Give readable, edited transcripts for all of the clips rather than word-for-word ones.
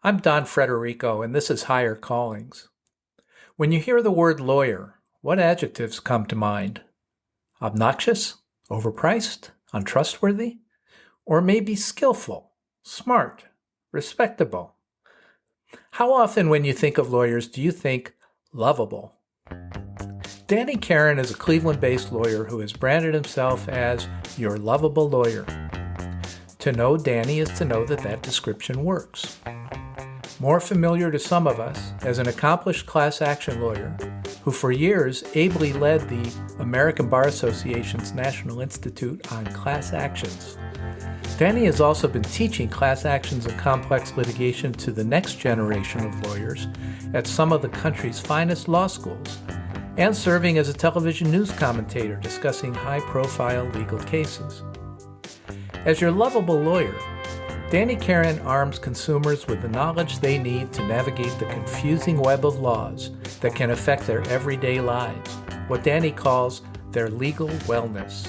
I'm Don Frederico, and this is Higher Callings. When you hear the word lawyer, what adjectives come to mind? Obnoxious? Overpriced? Untrustworthy? Or maybe skillful, smart, respectable? How often when you think of lawyers do you think lovable? Danny Karon is a Cleveland-based lawyer who has branded himself as your lovable lawyer. To know Danny is to know that description works. More familiar to some of us as an accomplished class action lawyer who for years ably led the American Bar Association's National Institute on Class Actions. Danny has also been teaching class actions and complex litigation to the next generation of lawyers at some of the country's finest law schools and serving as a television news commentator discussing high-profile legal cases. As your lovable lawyer, Danny Karon arms consumers with the knowledge they need to navigate the confusing web of laws that can affect their everyday lives, what Danny calls their legal wellness.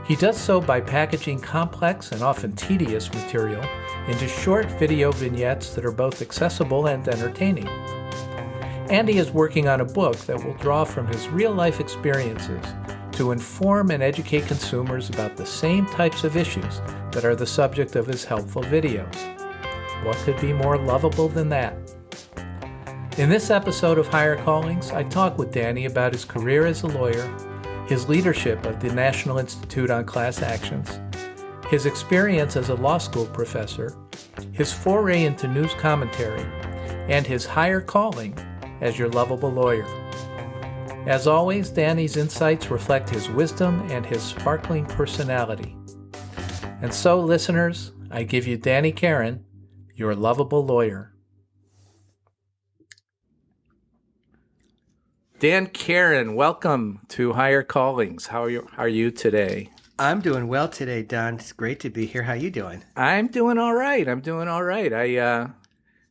He does so by packaging complex and often tedious material into short video vignettes that are both accessible and entertaining. And he is working on a book that will draw from his real-life experiences to inform and educate consumers about the same types of issues that are the subject of his helpful videos. What could be more lovable than that? In this episode of Higher Callings, I talk with Danny about his career as a lawyer, his leadership of the National Institute on Class Actions, his experience as a law school professor, his foray into news commentary, and his higher calling as your lovable lawyer. As always, Danny's insights reflect his wisdom and his sparkling personality. And so, listeners, I give you Danny Karon, your lovable lawyer. Dan Karon, welcome to Higher Callings. How are you today? I'm doing well today, Don. It's great to be here. How you doing? I'm doing all right.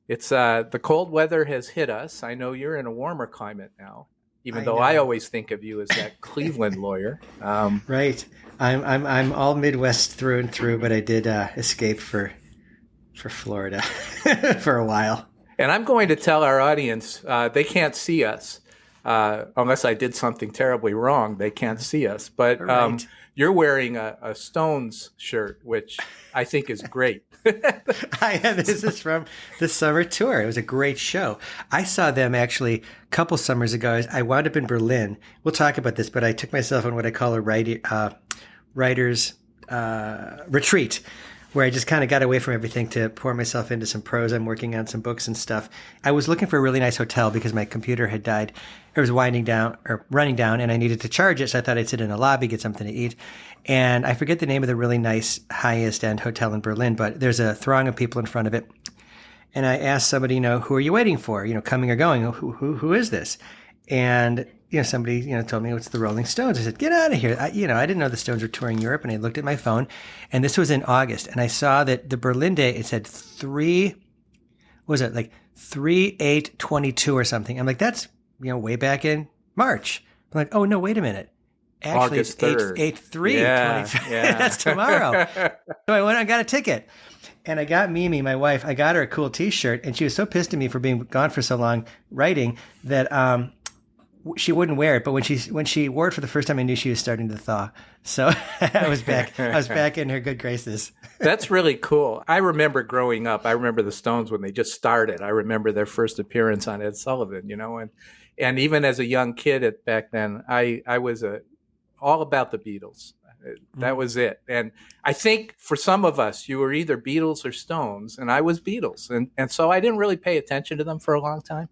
It's the cold weather has hit us. I know you're in a warmer climate now, even though I always think of you as that Cleveland lawyer. Right. I'm all Midwest through and through, but I did escape for Florida for a while. And I'm going to tell our audience they can't see us. Unless I did something terribly wrong, they can't see us. But Right. You're wearing a Stones shirt, which I think is great. This is from the summer tour. It was a great show. I saw them actually a couple summers ago. I wound up in Berlin. We'll talk about this, but I took myself on what I call a writer's retreat, where I just kind of got away from everything to pour myself into some prose. I'm working on some books and stuff. I was looking for a really nice hotel because my computer had died. It was running down, and I needed to charge it. So I thought I'd sit in a lobby, get something to eat. And I forget the name of the really nice, highest end hotel in Berlin, but there's a throng of people in front of it. And I asked somebody, who are you waiting for? Coming or going? Who is this? And somebody, told me it's the Rolling Stones. I said, get out of here. I didn't know the Stones were touring Europe. And I looked at my phone, and this was in August. And I saw that the Berlin day, it said 3/8/22 or something. I'm like, that's, way back in March. I'm like, oh, no, wait a minute. Actually, August it's 3rd. 8/3. Yeah. That's tomorrow. So I went and got a ticket. And I got Mimi, my wife, I got her a cool T-shirt. And she was so pissed at me for being gone for so long writing that she wouldn't wear it, but when she wore it for the first time, I knew she was starting to thaw. So I was back in her good graces. That's really cool. I remember growing up. I remember the Stones when they just started. I remember their first appearance on Ed Sullivan. And even as a young kid back then, I was all about the Beatles. That was it. And I think for some of us, you were either Beatles or Stones, and I was Beatles, and so I didn't really pay attention to them for a long time,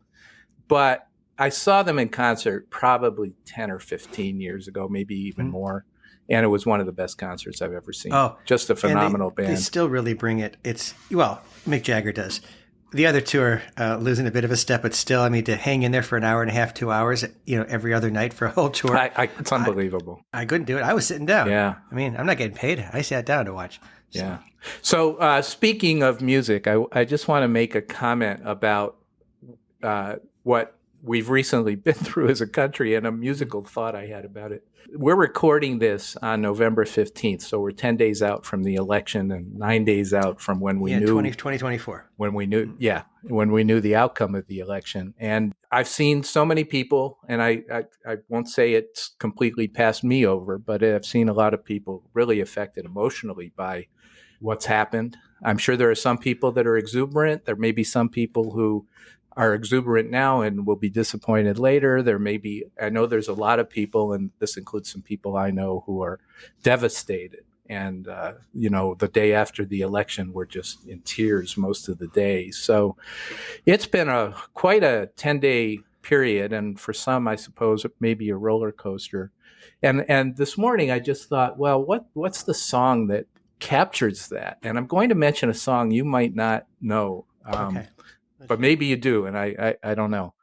but I saw them in concert probably 10 or 15 years ago, maybe even more. And it was one of the best concerts I've ever seen. Oh, just a phenomenal band. They still really bring it. Mick Jagger does. The other two are losing a bit of a step, but still, to hang in there for an hour and a half, 2 hours, every other night for a whole tour. It's unbelievable. I couldn't do it. I was sitting down. Yeah. I'm not getting paid. I sat down to watch. So. Yeah. So speaking of music, I just want to make a comment about what we've recently been through as a country, and a musical thought I had about it. We're recording this on November 15th, so we're 10 days out from the election and 9 days out from when we knew 2024. When we knew the outcome of the election. And I've seen so many people, and I won't say it's completely passed me over, but I've seen a lot of people really affected emotionally by what's happened. I'm sure there are some people that are exuberant. There may be some people who are exuberant now and will be disappointed later. I know there's a lot of people, and this includes some people I know, who are devastated. And, the day after the election, we're just in tears most of the day. So it's been quite a 10-day period. And for some, I suppose, maybe a roller coaster. And this morning, I just thought, well, what's the song that captures that? And I'm going to mention a song you might not know. Okay. But maybe you do, and I don't know.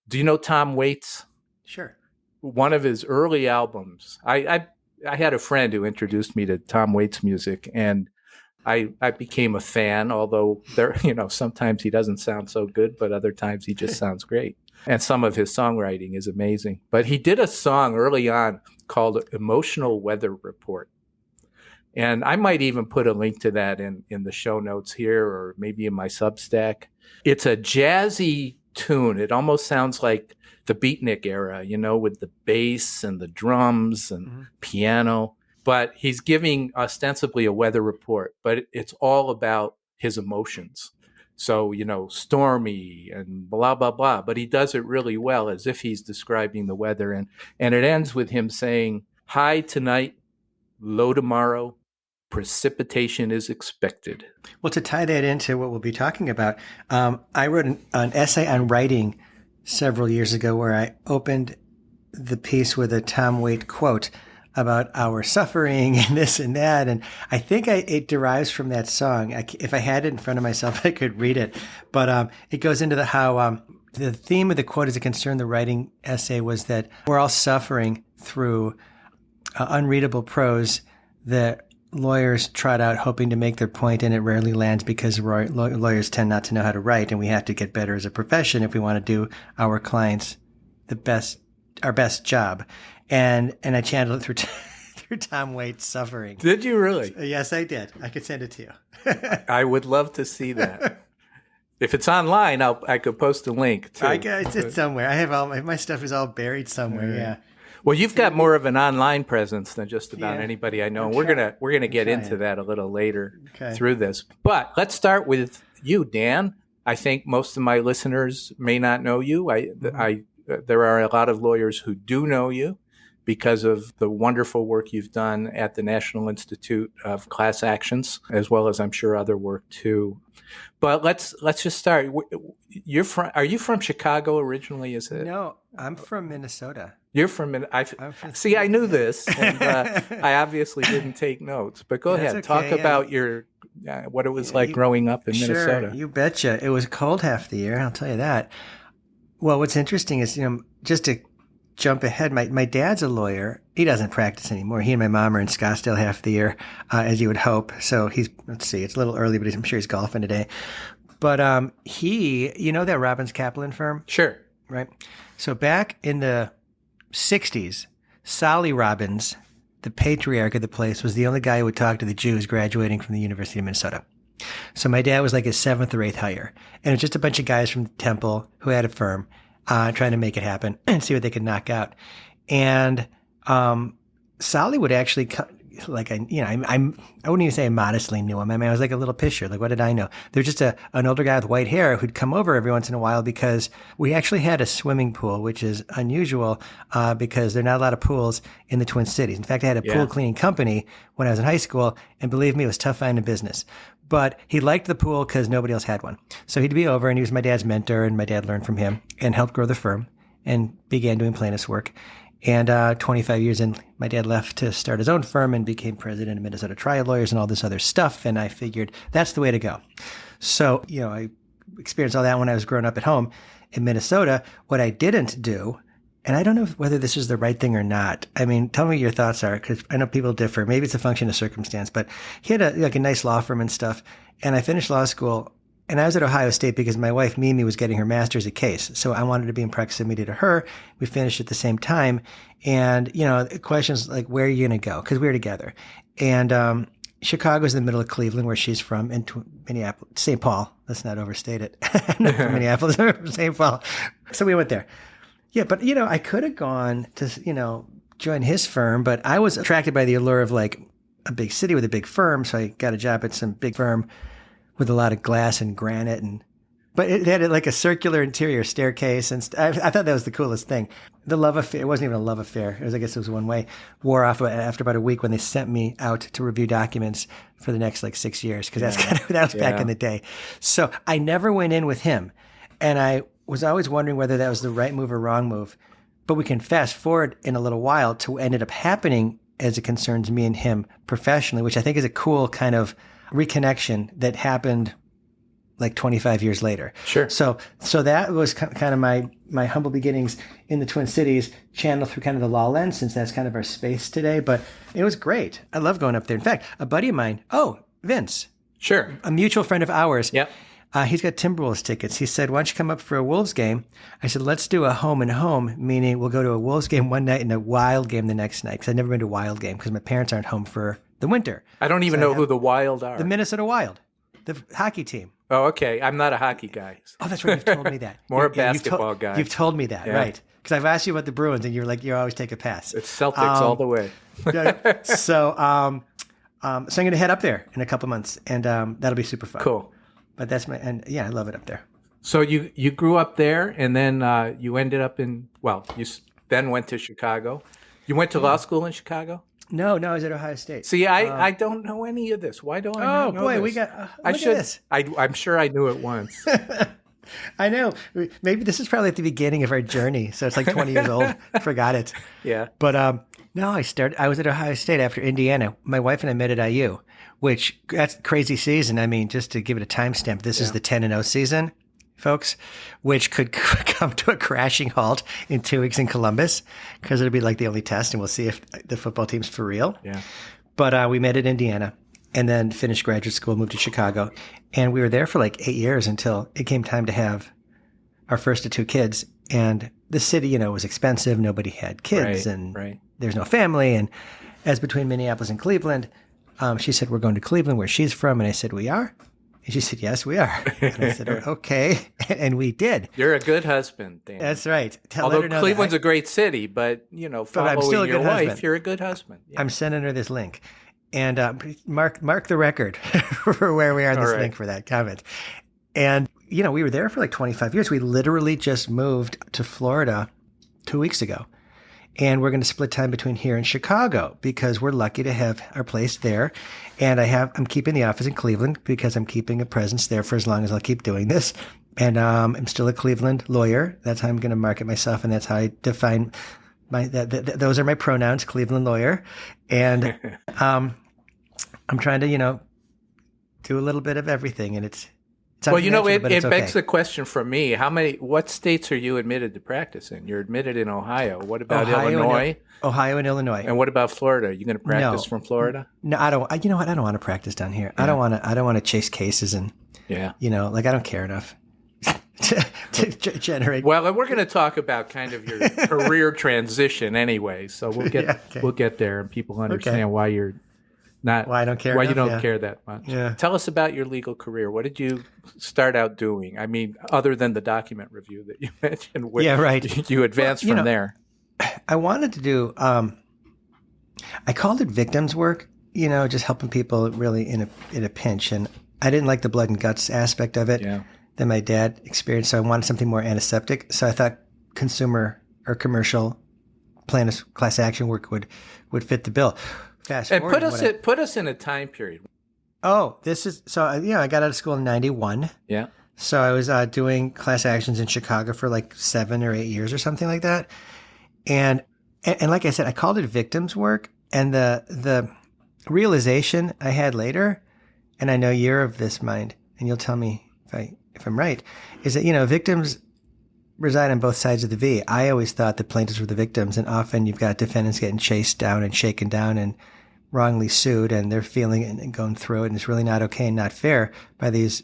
Do you know Tom Waits? Sure. One of his early albums. I had a friend who introduced me to Tom Waits music, and I became a fan, although sometimes he doesn't sound so good, but other times he just sounds great. And some of his songwriting is amazing. But he did a song early on called Emotional Weather Report. And I might even put a link to that in the show notes here, or maybe in my Substack. It's a jazzy tune. It almost sounds like the beatnik era, with the bass and the drums and piano. But he's giving ostensibly a weather report, but it's all about his emotions. So, stormy and blah, blah, blah. But he does it really well, as if he's describing the weather. And it ends with him saying, high tonight, low tomorrow, precipitation is expected. Well, to tie that into what we'll be talking about, I wrote an essay on writing several years ago where I opened the piece with a Tom Waits quote about our suffering and this and that. And I think it derives from that song. If I had it in front of myself, I could read it. But it goes into how the theme of the quote as it concerned the writing essay was that we're all suffering through unreadable prose that lawyers trot out hoping to make their point, and it rarely lands because lawyers tend not to know how to write, and we have to get better as a profession if we want to do our clients our best job. And I channeled it through Tom Waits' suffering. Did you really? Yes, I did. I could send it to you. I would love to see that. If it's online, I could post a link too. It's somewhere. I have my stuff is all buried somewhere. Yeah. Well, you've got more of an online presence than just about anybody I know. We're gonna get into that a little later through this. But let's start with you, Dan. I think most of my listeners may not know you. There are a lot of lawyers who do know you because of the wonderful work you've done at the National Institute of Class Actions, as well as I'm sure other work too. But let's just start. Are you from Chicago originally? Is it? No, I'm from Minnesota. You're from Minnesota. See, I knew this, and I obviously didn't take notes. But go ahead, talk about your what it was like growing up in Minnesota. Sure, you betcha. It was cold half the year, I'll tell you that. Well, what's interesting is, just to jump ahead, my dad's a lawyer. He doesn't practice anymore. He and my mom are in Scottsdale half the year, as you would hope. So let's see, it's a little early, but I'm sure he's golfing today. But that Robbins Kaplan firm? Sure. Right. So back in the 60s, Solly Robbins, the patriarch of the place, was the only guy who would talk to the Jews graduating from the University of Minnesota. So my dad was like his 7th or 8th hire. And it was just a bunch of guys from Temple who had a firm trying to make it happen and see what they could knock out. And Solly would actually I wouldn't even say I modestly knew him. I mean, I was like a little pisher. Like, what did I know? There's just an older guy with white hair who'd come over every once in a while because we actually had a swimming pool, which is unusual because there are not a lot of pools in the Twin Cities. In fact, I had a pool cleaning company when I was in high school, and believe me, it was tough finding business. But he liked the pool because nobody else had one. So he'd be over, and he was my dad's mentor, and my dad learned from him and helped grow the firm and began doing plaintiff's work. And 25 years in, my dad left to start his own firm and became president of Minnesota Trial Lawyers and all this other stuff. And I figured that's the way to go. So, I experienced all that when I was growing up at home in Minnesota. What I didn't do, and I don't know whether this is the right thing or not. I mean, tell me what your thoughts are, because I know people differ. Maybe it's a function of circumstance, but he had a nice law firm and stuff. And I finished law school And I was at Ohio State because my wife, Mimi, was getting her master's at Case. So I wanted to be in proximity to her. We finished at the same time. And, questions like, where are you going to go? Because we were together. And Chicago's in the middle of Cleveland, where she's from, and Minneapolis, St. Paul. Let's not overstate it. Not from Minneapolis, from St. Paul. So we went there. Yeah, but, I could have gone to, join his firm, but I was attracted by the allure of like a big city with a big firm. So I got a job at some big firm with a lot of glass and granite, but it had like a circular interior staircase, and I thought that was the coolest thing. The love affair, it wasn't even a love affair. I guess it was one way. Wore off after about a week when they sent me out to review documents for the next like 6 years, because that was back in the day. So I never went in with him, and I was always wondering whether that was the right move or wrong move. But we can fast forward in a little while to what ended up happening as it concerns me and him professionally, which I think is a cool kind of reconnection that happened like 25 years later. Sure. So that was kind of my humble beginnings in the Twin Cities, channeled through kind of the law lens, since that's kind of our space today. But it was great. I love going up there. In fact, a buddy of mine, Vince. Sure. A mutual friend of ours. Yep. He's got Timberwolves tickets. He said, why don't you come up for a Wolves game? I said, let's do a home and home, meaning we'll go to a Wolves game one night and a Wild game the next night. Because I've never been to a Wild game because my parents aren't home for the winter. I don't even know who the Wild are. The Minnesota Wild, the hockey team. Oh, okay. I'm not a hockey guy. Oh, that's right. You've told me that. More a basketball guy. You've told me that, right? Because I've asked you about the Bruins, and you're like, you always take a pass. It's Celtics all the way. So I'm going to head up there in a couple months, and that'll be super fun. Cool. But I love it up there. So you grew up there, and then you ended up you then went to Chicago. You went to law school in Chicago? No, I was at Ohio State. See, I don't know any of this. Why do I not know boy, this? we got. I should. This. I'm sure I knew it once. I know. Maybe this is probably at the beginning of our journey, so it's like 20 years old. Forgot it. Yeah. But no, I was at Ohio State after Indiana. My wife and I met at IU, which that's crazy season. I mean, just to give it a timestamp, this is the 10-0 season, folks, which could come to a crashing halt in 2 weeks in Columbus, because it'll be like the only test, and we'll see if the football team's for real. Yeah. But we met at Indiana, and then finished graduate school, moved to Chicago, and we were there for like 8 years until it came time to have our first of 2 kids. And the city, was expensive. Nobody had kids, and there's no family. And as between Minneapolis and Cleveland, she said, we're going to Cleveland, where she's from. And I said, we are? And she said, yes, we are. And I said, okay. And we did. You're a good husband, Dan. That's right. Although Cleveland's a great city, but, following your wife, you're a good husband. Yeah. I'm sending her this link. And mark the record for where we are in this link for that comment. And, we were there for like 25 years. We literally just moved to Florida 2 weeks ago. And we're going to split time between here and Chicago because we're lucky to have our place there. And I'm keeping the office in Cleveland because I'm keeping a presence there for as long as I'll keep doing this. And I'm still a Cleveland lawyer. That's how I'm going to market myself. And that's how I define those are my pronouns, Cleveland lawyer. And I'm trying to, do a little bit of everything. And it's well, it begs the question for me: what states are you admitted to practice in? You're admitted in Ohio. What about Illinois? Ohio and Illinois. And what about Florida? Are you going to practice from Florida? No, I don't. You know what? I don't want to practice down here. Yeah. I don't want to chase cases and I don't care enough to generate. Well, we're going to talk about kind of your career transition anyway, so we'll get there, and people understand why you're. Why I don't care. Why enough, you don't care that much. Yeah. Tell us about your legal career. What did you start out doing? I mean, other than the document review that you mentioned. You advanced from there. I wanted to do. I called it victims work. Just helping people really in a pinch, and I didn't like the blood and guts aspect of it that my dad experienced. So I wanted something more antiseptic. So I thought consumer or commercial plaintiffs class action work would fit the bill. Put us in a time period. Oh, this is so. I got out of school in '91. Yeah. So I was doing class actions in Chicago for like 7 or 8 years or something like that, and like I said, I called it victims work. And the realization I had later, and I know you're of this mind, and you'll tell me if I'm right, is that victims reside on both sides of the V. I always thought the plaintiffs were the victims, and often you've got defendants getting chased down and shaken down and wrongly sued and they're feeling it and going through it, and it's really not okay and not fair by these,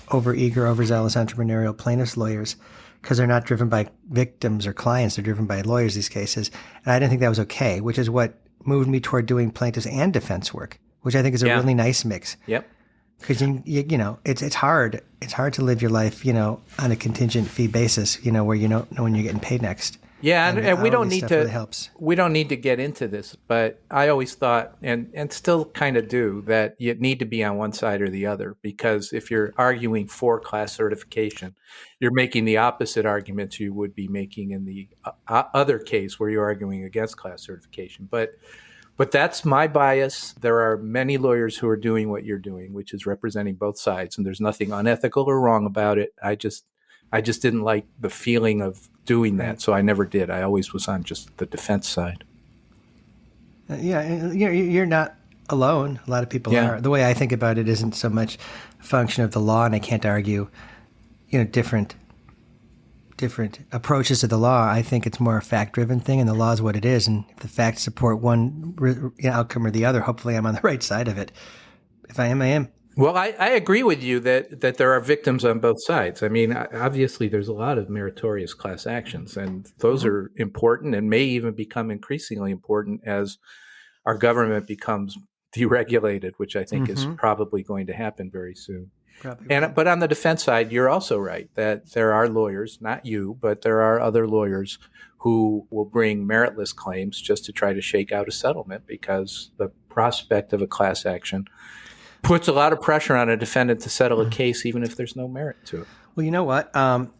overeager, overzealous entrepreneurial plaintiffs lawyers, because they're not driven by victims or clients, they're driven by lawyers, these cases. And I didn't think that was okay, which is what moved me toward doing plaintiffs and defense work, which I think is a really nice mix. Yep. Because it's hard. It's hard to live your life, on a contingent fee basis, where you don't know when you're getting paid next. Yeah, and we don't need to. Really helps. We don't need to get into this, but I always thought, and still kind of do, that you need to be on one side or the other. Because if you're arguing for class certification, you're making the opposite arguments you would be making in the other case where you're arguing against class certification. But that's my bias. There are many lawyers who are doing what you're doing, which is representing both sides, and there's nothing unethical or wrong about it. I just didn't like the feeling of doing that, so I never did. I always was on just the defense side. Yeah, you're not alone. A lot of people are. The way I think about it isn't so much a function of the law, and I can't argue, different approaches to the law. I think it's more a fact-driven thing, and the law is what it is. And if the facts support one outcome or the other, hopefully I'm on the right side of it. If I am, I am. Well, I agree with you that there are victims on both sides. I mean, obviously, there's a lot of meritorious class actions, and those are important and may even become increasingly important as our government becomes deregulated, which I think is probably going to happen very soon. But on the defense side, you're also right that there are lawyers, not you, but there are other lawyers who will bring meritless claims just to try to shake out a settlement, because the prospect of a class action puts a lot of pressure on a defendant to settle a case, even if there's no merit to it. Well, you know what?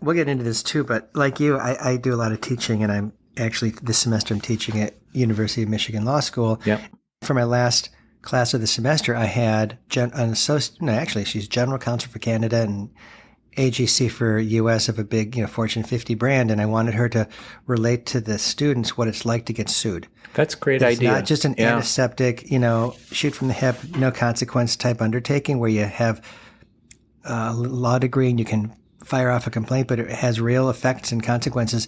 We'll get into this too, but like you, I do a lot of teaching, and I'm actually this semester I'm teaching at University of Michigan Law School. Yep. For my last class of the semester, I had she's general counsel for Canada and AGC for U.S. of a big, Fortune 50 brand, and I wanted her to relate to the students what it's like to get sued. That's a great idea. It's not just an antiseptic, shoot from the hip, no consequence type undertaking where you have a law degree and you can fire off a complaint, but it has real effects and consequences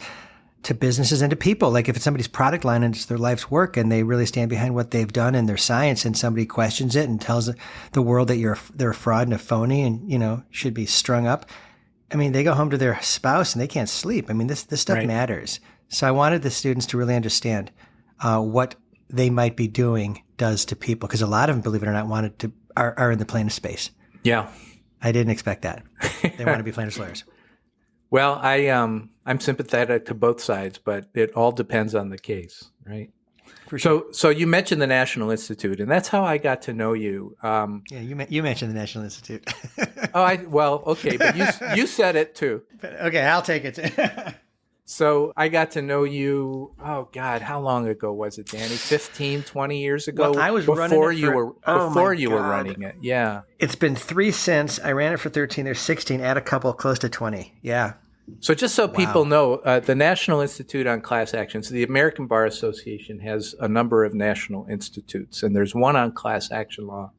to businesses and to people. Like if it's somebody's product line and it's their life's work and they really stand behind what they've done and their science, and somebody questions it and tells the world that they're a fraud and a phony and, should be strung up. I mean, they go home to their spouse and they can't sleep. I mean, this stuff matters. So I wanted the students to really understand what they might be doing does to people, because a lot of them, believe it or not, are in the plaintiff space. Yeah. I didn't expect that. They want to be plaintiffs lawyers. Well, I'm sympathetic to both sides, but it all depends on the case, right? For sure. So you mentioned the National Institute, and that's how I got to know you. Yeah, you mentioned the National Institute. Okay, but you said it too. Okay, I'll take it. So I got to know you, oh God, how long ago was it, Danny? 15, 20 years ago? Well, I was before running it before you were running it. Yeah. It's been 3 since. I ran it for 13. There's 16. Add a couple, close to 20. Yeah. So just so people know, the National Institute on Class Actions, the American Bar Association has a number of national institutes, and there's one on class action law.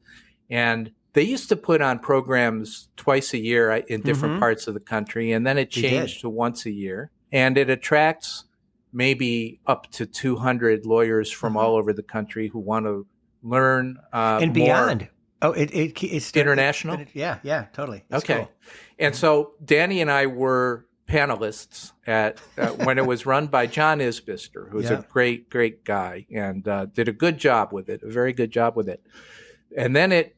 And they used to put on programs twice a year in different parts of the country, and then it changed to once a year. And it attracts maybe up to 200 lawyers from all over the country who want to learn and beyond. Oh, it's international? Yeah, totally. It's okay. Cool. And so Danny and I were panelists at when it was run by John Isbister, who's a great, great guy, and did a good job with it, a very good job with it. And then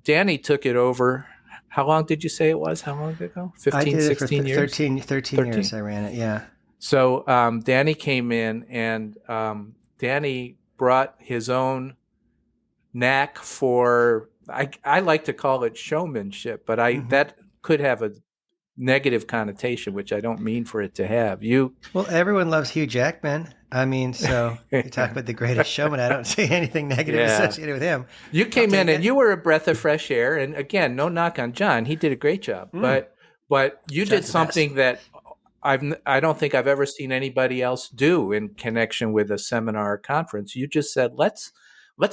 Danny took it over. How long did you say it was? How long ago? 15, 16 years? 13 years I ran it, yeah. So Danny came in, and Danny brought his own knack for, I like to call it showmanship, but that could have a negative connotation, which I don't mean for it to have. Well, everyone loves Hugh Jackman. I mean, so you talk about the greatest showman. I don't see anything negative associated with him. You came in and you were a breath of fresh air. And again, no knock on John. He did a great job. But you did something that I don't think I've ever seen anybody else do in connection with a seminar or conference. You just said, let's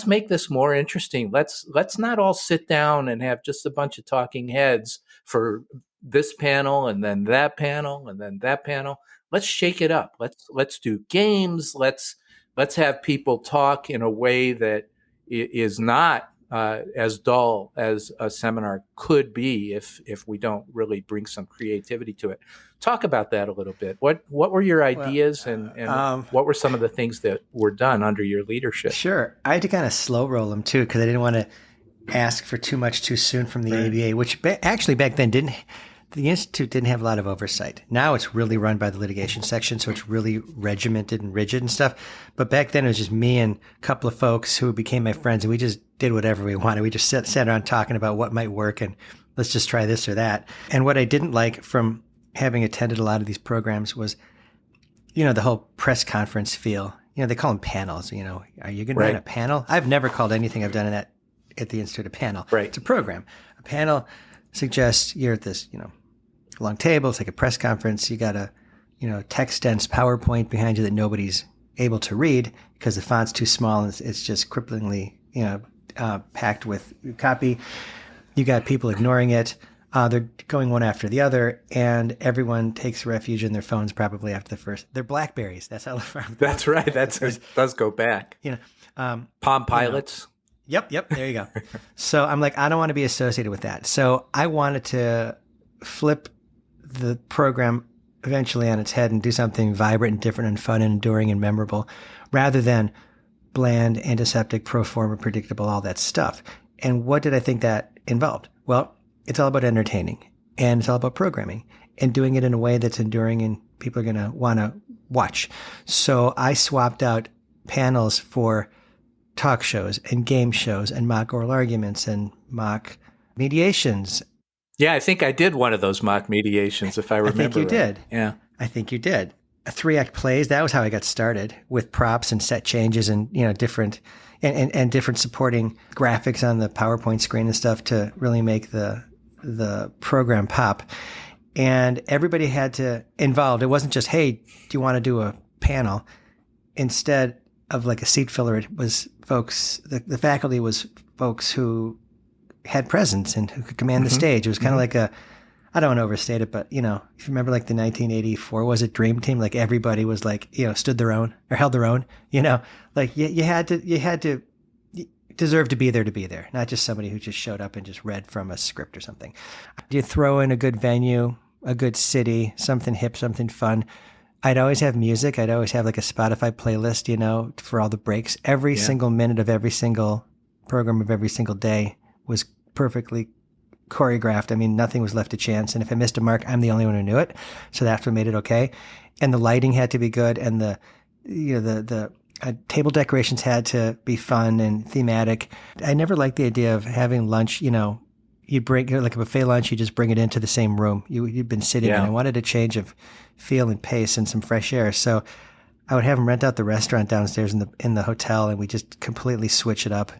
make this more interesting. Let's not all sit down and have just a bunch of talking heads for this panel and then that panel and then that panel. Let's shake it up. Let's do games. Let's let's have people talk in a way that is not as dull as a seminar could be if we don't really bring some creativity to it. Talk about that a little bit. What were your ideas, and what were some of the things that were done under your leadership? Sure. I had to kind of slow roll them too, because I didn't want to ask for too much too soon from the ABA, which actually back then the Institute didn't have a lot of oversight. Now it's really run by the litigation section, so it's really regimented and rigid and stuff. But back then it was just me and a couple of folks who became my friends, and we just did whatever we wanted. We just sat around talking about what might work and let's just try this or that. And what I didn't like from having attended a lot of these programs was, the whole press conference feel. They call them panels. Are you going to run a panel? I've never called anything I've done at the Institute a panel. Right. It's a program. A panel suggests you're at this, long table. It's like a press conference. You got a, text dense PowerPoint behind you that nobody's able to read because the font's too small and it's just cripplingly, packed with copy. You got people ignoring it. They're going one after the other, and everyone takes refuge in their phones probably after the first. They're BlackBerries. That's how they're from. That's right. It does go back. Palm Pilots. Yep. There you go. So I'm like, I don't want to be associated with that. So I wanted to flip the program eventually on its head and do something vibrant and different and fun and enduring and memorable, rather than bland, antiseptic, pro forma, predictable, all that stuff. And what did I think that involved? Well, it's all about entertaining, and it's all about programming and doing it in a way that's enduring and people are going to want to watch. So I swapped out panels for talk shows and game shows and mock oral arguments and mock mediations. Yeah, I think I did one of those mock mediations, if I remember. I think you did. Yeah. I think you did. 3-act plays, that was how I got started, with props and set changes and, different and different supporting graphics on the PowerPoint screen and stuff to really make the program pop. And everybody had to involved. It wasn't just, hey, do you want to do a panel? Instead of like a seat filler, it was folks, the faculty was folks who had presence and who could command the stage. It was kind of like I don't want to overstate it, but if you remember like the 1984, was it Dream Team? Like everybody was like, stood their own or held their own, like you had to deserve to be there, not just somebody who just showed up and just read from a script or something. You throw in a good venue, a good city, something hip, something fun. I'd always have music. I'd always have like a Spotify playlist, for all the breaks. Every single minute of every single program of every single day was perfectly choreographed. I mean, nothing was left to chance. And if I missed a mark, I'm the only one who knew it. So that's what made it okay. And the lighting had to be good. And the table decorations had to be fun and thematic. I never liked the idea of having lunch, you bring like a buffet lunch, you just bring it into the same room you'd been sitting in. I wanted a change of feel and pace and some fresh air. So I would have them rent out the restaurant downstairs in the hotel, and we just completely switch it up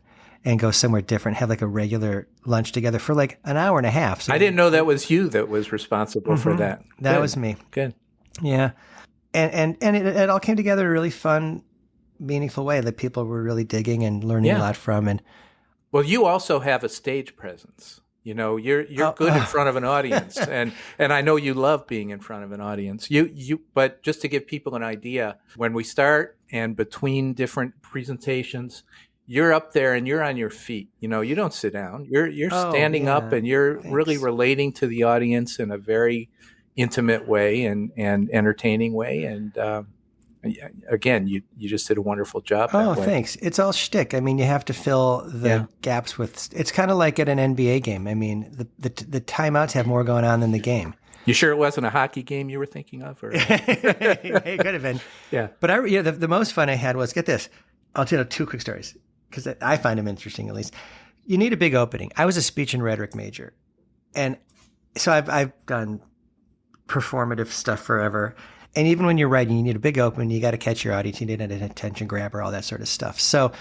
and go somewhere different, have like a regular lunch together for like an hour and a half. So I didn't know that was you that was responsible for that. That was me. Good. Yeah. And it all came together in a really fun, meaningful way that people were really digging and learning a lot from. And well, you also have a stage presence. You're good in front of an audience, and I know you love being in front of an audience. But just to give people an idea, when we start and between different presentations, you're up there and you're on your feet. You don't sit down. You're standing up and you're really relating to the audience in a very intimate way and entertaining way. And again, you just did a wonderful job. That way. Thanks. It's all shtick. I mean, you have to fill the gaps with. It's kind of like at an NBA game. I mean, the timeouts have more going on than the game. You sure it wasn't a hockey game you were thinking of? Or? It could have been. Yeah. But the most fun I had was, get this. I'll tell you 2 quick stories, because I find them interesting, at least. You need a big opening. I was a speech and rhetoric major. And so I've done performative stuff forever. And even when you're writing, you need a big opening. You got to catch your audience. You need an attention grabber, all that sort of stuff. So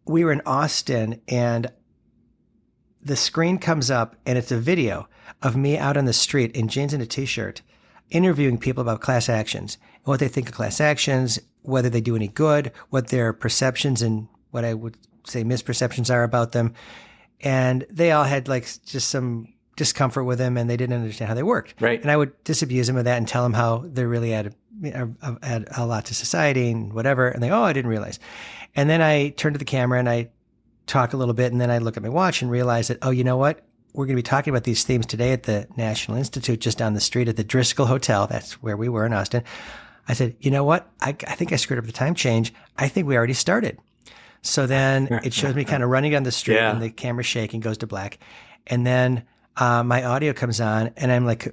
we were in Austin, and the screen comes up, and it's a video of me out on the street in jeans and a T-shirt interviewing people about class actions, and what they think of class actions, whether they do any good, what their perceptions and what I would say misperceptions are about them. And they all had like just some discomfort with them and they didn't understand how they worked. Right. And I would disabuse them of that and tell them how they really add a lot to society and whatever. And they, I didn't realize. And then I turn to the camera and I talk a little bit. And then I look at my watch and realize that, you know what? We're going to be talking about these themes today at the National Institute just down the street at the Driscoll Hotel. That's where we were in Austin. I said, you know what? I think I screwed up the time change. I think we already started. So then it shows me kind of running down the street and the camera's shaking, goes to black. And then my audio comes on and I'm like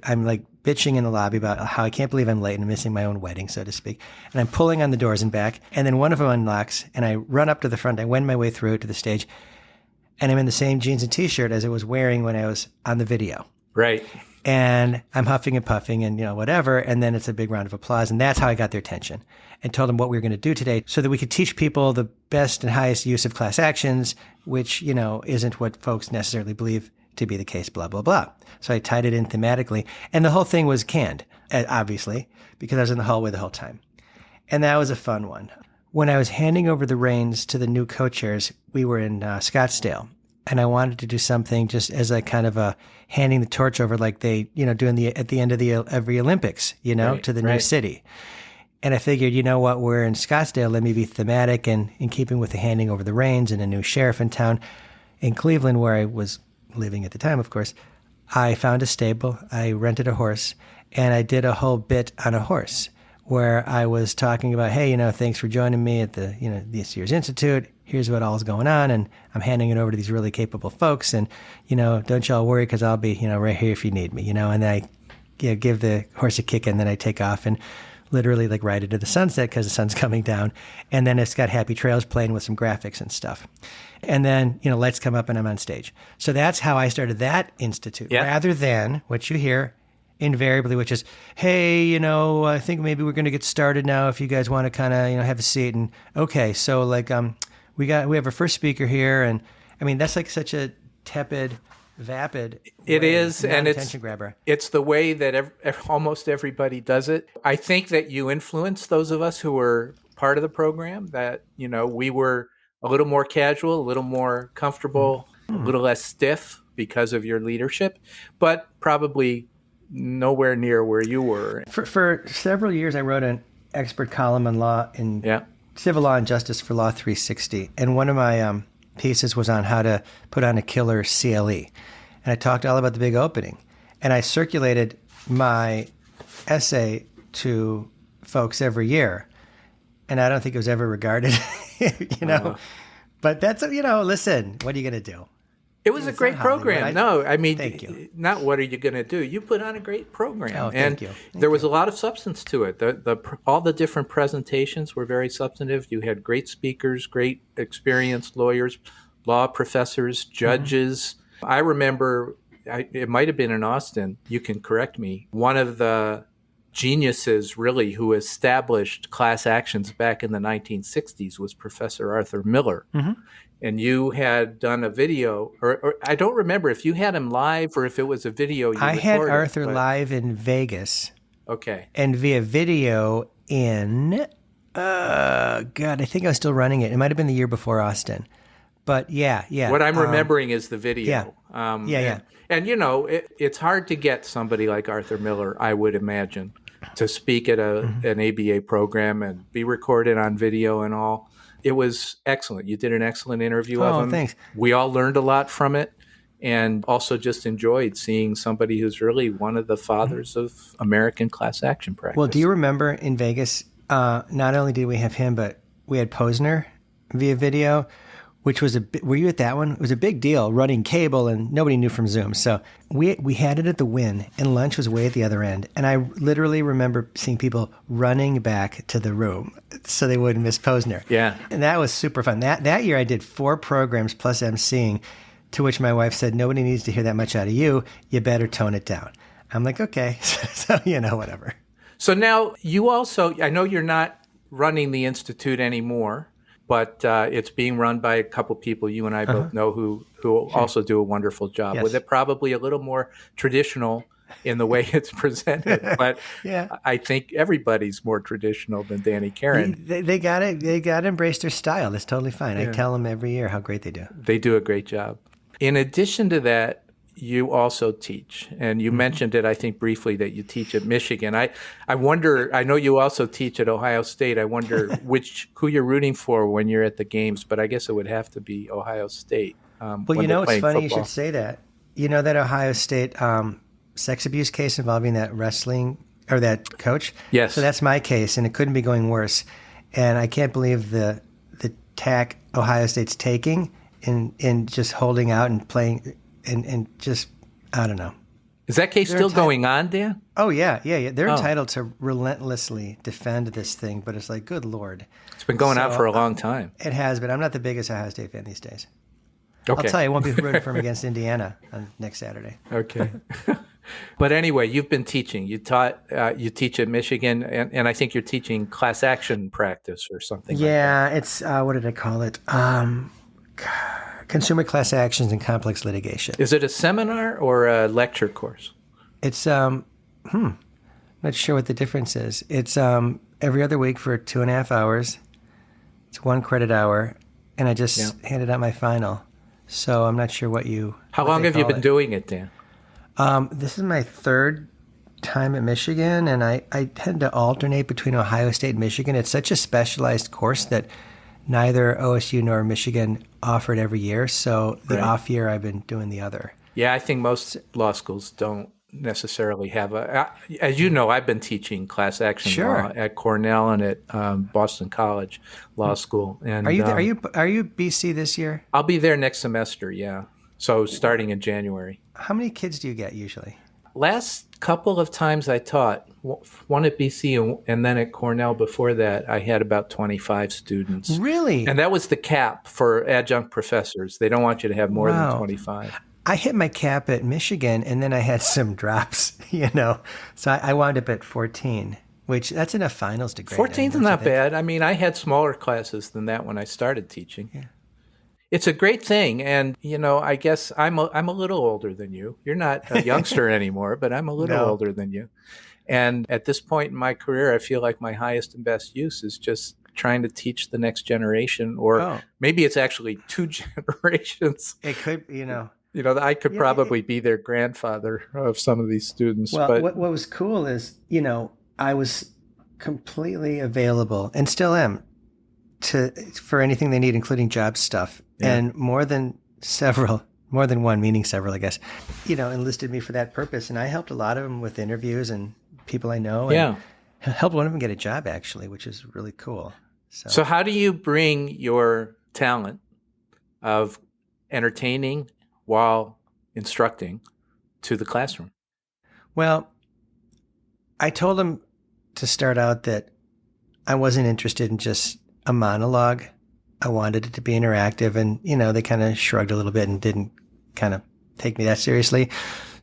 bitching in the lobby about how I can't believe I'm late and missing my own wedding, so to speak. And I'm pulling on the doors and back. And then one of them unlocks and I run up to the front. I wend my way through to the stage and I'm in the same jeans and t-shirt as I was wearing when I was on the video. Right. And I'm huffing and puffing and, whatever. And then it's a big round of applause. And that's how I got their attention and told them what we were going to do today so that we could teach people the best and highest use of class actions, which, isn't what folks necessarily believe to be the case, blah, blah, blah. So I tied it in thematically. And the whole thing was canned, obviously, because I was in the hallway the whole time. And that was a fun one. When I was handing over the reins to the new co-chairs, we were in Scottsdale. And I wanted to do something just as a kind of a handing the torch over like they, do at the end of every Olympics, to the new city. And I figured, you know what, we're in Scottsdale. Let me be thematic and in keeping with the handing over the reins and a new sheriff in town. In Cleveland, where I was living at the time, of course, I found a stable. I rented a horse and I did a whole bit on a horse where I was talking about, hey, thanks for joining me at the, this year's Institute. Here's what all's going on. And I'm handing it over to these really capable folks. And, don't y'all worry because I'll be, right here if you need me, and I give the horse a kick and then I take off and literally ride it to the sunset because the sun's coming down. And then it's got Happy Trails playing with some graphics and stuff. And then, lights come up and I'm on stage. So that's how I started that institute rather than what you hear invariably, which is, hey, I think maybe we're going to get started now if you guys want to kind of, have a seat. And okay, so we have our first speaker here. And I mean, that's such a tepid, vapid. It is, and attention grabber. It's the way that almost everybody does it. I think that you influenced those of us who were part of the program, that, we were a little more casual, a little more comfortable, a little less stiff because of your leadership, but probably nowhere near where you were. For several years, I wrote an expert column on law in civil law and justice for Law 360. And one of my pieces was on how to put on a killer CLE. And I talked all about the big opening. And I circulated my essay to folks every year. And I don't think it was ever regarded, But that's, listen, what are you going to do? It was a great program. No, I mean, thank you. Not what are you going to do? You put on a great program. Oh, thank you. There was a lot of substance to it. All the different presentations were very substantive. You had great speakers, great experienced lawyers, law professors, judges. I remember, it might have been in Austin, you can correct me, one of the geniuses really who established class actions back in the 1960s was Professor Arthur Miller. And you had done a video, or I don't remember if you had him live or if it was a video you recorded. I had Arthur live in Vegas. Okay. And via video in, I think I was still running it. It might have been the year before Austin. But yeah. What I'm remembering is the video. Yeah. And it's hard to get somebody like Arthur Miller, I would imagine, to speak at an ABA program and be recorded on video and all. It was excellent. You did an excellent interview of him. Thanks. We all learned a lot from it, and also just enjoyed seeing somebody who's really one of the fathers of American class action practice. Well, do you remember in Vegas, not only did we have him, but we had Posner via video, which was were you at that one? It was a big deal, running cable, and nobody knew from Zoom. So we had it at the Wynn, and lunch was way at the other end. And I literally remember seeing people running back to the room so they wouldn't miss Posner. Yeah. And that was super fun. That year I did 4 programs plus emceeing, to which my wife said, nobody needs to hear that much out of you. You better tone it down. I'm like, okay. So, whatever. So now you also, I know you're not running the Institute anymore, but it's being run by a couple people you and I both know who also do a wonderful job with it. Probably a little more traditional in the way it's presented, but I think everybody's more traditional than Danny Karon. They got it. They got to embrace their style. That's totally fine. I tell them every year how great they do. They do a great job. In addition to that, you also teach, and you mentioned it, I think, briefly that you teach at Michigan. I wonder, I know you also teach at Ohio State. I wonder who you're rooting for when you're at the games, but I guess it would have to be Ohio State. Well, when you they're know, it's playing funny football. you should say that. You know that Ohio State sex abuse case involving that wrestling or that coach? Yes. So that's my case, and it couldn't be going worse. And I can't believe the tack Ohio State's taking in just holding out and playing and just, I don't know. Is that case still going on, Dan? Oh, yeah. They're entitled to relentlessly defend this thing, but it's like, good Lord. It's been going on for a long time. It has, but I'm not the biggest Ohio State fan these days. Okay. I'll tell you, I won't be rooting for them against Indiana on next Saturday. Okay. But anyway, you've been teaching. You teach at Michigan, and I think you're teaching class action practice or something. Yeah, like that. it's, what did I call it? Consumer class actions and complex litigation. Is it a seminar or a lecture course? It's, not sure what the difference is. It's every other week for 2.5 hours. It's 1 credit hour, and I just handed out my final. So I'm not sure what you... How long have you been doing it, Dan? This is my 3rd time at Michigan, and I tend to alternate between Ohio State and Michigan. It's such a specialized course that neither OSU nor Michigan offered every year. So the off year, I've been doing the other. Yeah, I think most law schools don't necessarily have as you know, I've been teaching class action law at Cornell and at Boston College Law School. And are you BC this year? I'll be there next semester. Yeah, so starting in January. How many kids do you get usually? Last couple of times I taught, one at BC and then at Cornell before that, I had about 25 students. Really? And that was the cap for adjunct professors. They don't want you to have more than 25. I hit my cap at Michigan, and then I had some drops, So I wound up at 14, which that's enough finals to grade. 14 is not bad. I mean, I had smaller classes than that when I started teaching. Yeah. It's a great thing, and I guess I'm a little older than you. You're not a youngster anymore, but I'm a little older than you. And at this point in my career, I feel like my highest and best use is just trying to teach the next generation, or maybe it's actually 2 generations. It could, I could probably be their grandfather of some of these students. Well, but what was cool is, I was completely available and still am for anything they need, including job stuff. Yeah. And more than one, meaning several, I guess, enlisted me for that purpose. And I helped a lot of them with interviews and people I know. And helped one of them get a job, actually, which is really cool. So how do you bring your talent of entertaining while instructing to the classroom? Well, I told them to start out that I wasn't interested in just a monologue. I wanted it to be interactive, and, they kind of shrugged a little bit and didn't kind of take me that seriously.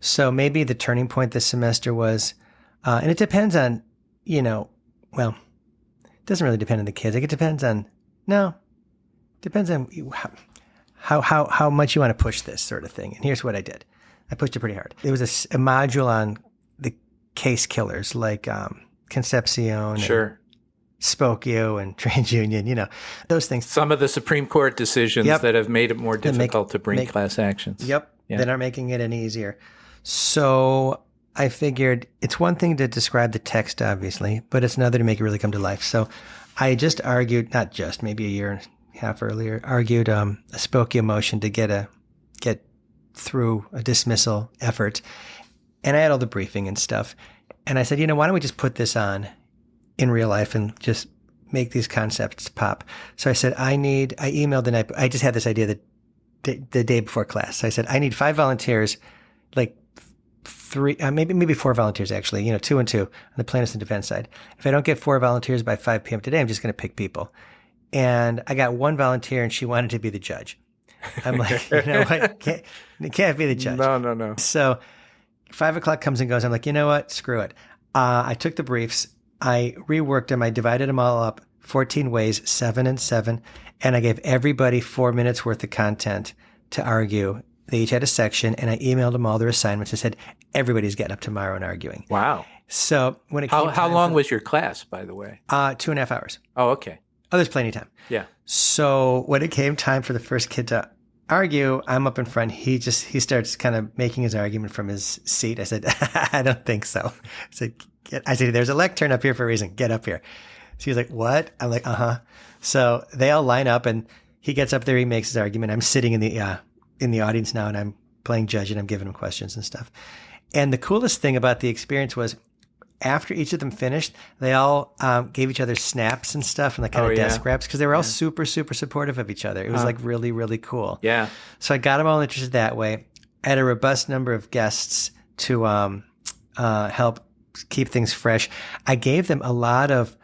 So maybe the turning point this semester was, and it depends on, it doesn't really depend on the kids. Like, it depends on how much you want to push this sort of thing. And here's what I did. I pushed it pretty hard. There was a module on the case killers, like Concepcion, sure, Spokio and TransUnion, those things. Some of the Supreme Court decisions that have made it more difficult to bring class actions. Yep, that aren't making it any easier. So I figured it's one thing to describe the text, obviously, but it's another to make it really come to life. So I just argued, maybe a year and a half earlier, a Spokio motion to get through a dismissal effort. And I had all the briefing and stuff. And I said, why don't we just put this on in real life and just make these concepts pop? So I said, I emailed the night, I just had this idea the day before class. So I said, I need 5 volunteers, like 3, maybe 4 volunteers actually, 2 and 2 on the plaintiffs and defense side. If I don't get 4 volunteers by 5 p.m. today, I'm just going to pick people. And I got 1 volunteer, and she wanted to be the judge. I'm like, what? It can't be the judge. No. So 5 o'clock comes and goes. I'm like, you know what? Screw it. I took the briefs. I reworked them. I divided them all up 14 ways, 7 and 7. And I gave everybody 4 minutes worth of content to argue. They each had a section, and I emailed them all their assignments. I said, everybody's getting up tomorrow and arguing. Wow. So when it came how long was your class, by the way? 2.5 hours. Oh, okay. Oh, there's plenty of time. Yeah. So when it came time for the first kid to argue. I'm up in front. He starts kind of making his argument from his seat. I said, I don't think so. I said, there's a lectern up here for a reason. Get up here. So he's like, what? I'm like, uh-huh. So they all line up and he gets up there. He makes his argument. I'm sitting in the audience now and I'm playing judge and I'm giving him questions and stuff. And the coolest thing about the experience was after each of them finished, they all gave each other snaps and stuff and like kind of desk raps because they were all super, super supportive of each other. It was like really, really cool. Yeah. So I got them all interested that way. I had a robust number of guests to help keep things fresh. I gave them a lot of